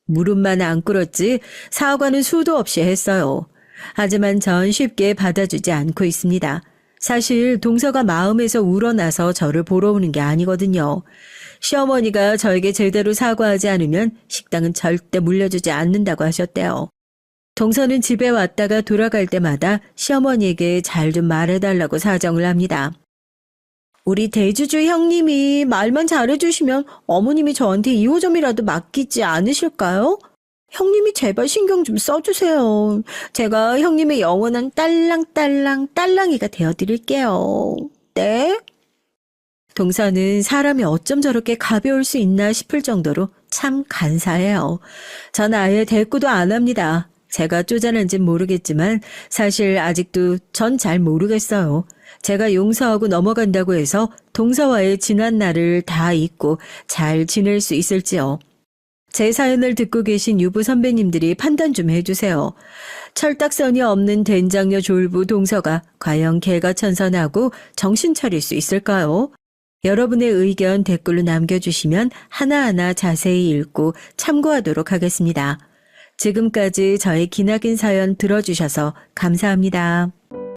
무릎만 안 꿇었지 사과는 수도 없이 했어요. 하지만 전 쉽게 받아주지 않고 있습니다. 사실 동서가 마음에서 우러나서 저를 보러 오는 게 아니거든요. 시어머니가 저에게 제대로 사과하지 않으면 식당은 절대 물려주지 않는다고 하셨대요. 동서는 집에 왔다가 돌아갈 때마다 시어머니에게 잘 좀 말해달라고 사정을 합니다. 우리 대주주 형님이 말만 잘해주시면 어머님이 저한테 2호점이라도 맡기지 않으실까요? 형님이 제발 신경 좀 써주세요. 제가 형님의 영원한 딸랑이가 되어드릴게요. 네? 동서는 사람이 어쩜 저렇게 가벼울 수 있나 싶을 정도로 참 간사해요. 전 아예 대꾸도 안 합니다. 제가 쪼잔한진 모르겠지만 사실 아직도 전 잘 모르겠어요. 제가 용서하고 넘어간다고 해서 동서와의 지난 날을 다 잊고 잘 지낼 수 있을지요. 제 사연을 듣고 계신 유부 선배님들이 판단 좀 해주세요. 철딱선이 없는 된장녀 졸부 동서가 과연 개가천선하고 정신 차릴 수 있을까요? 여러분의 의견 댓글로 남겨주시면 하나하나 자세히 읽고 참고하도록 하겠습니다. 지금까지 저의 기나긴 사연 들어주셔서 감사합니다.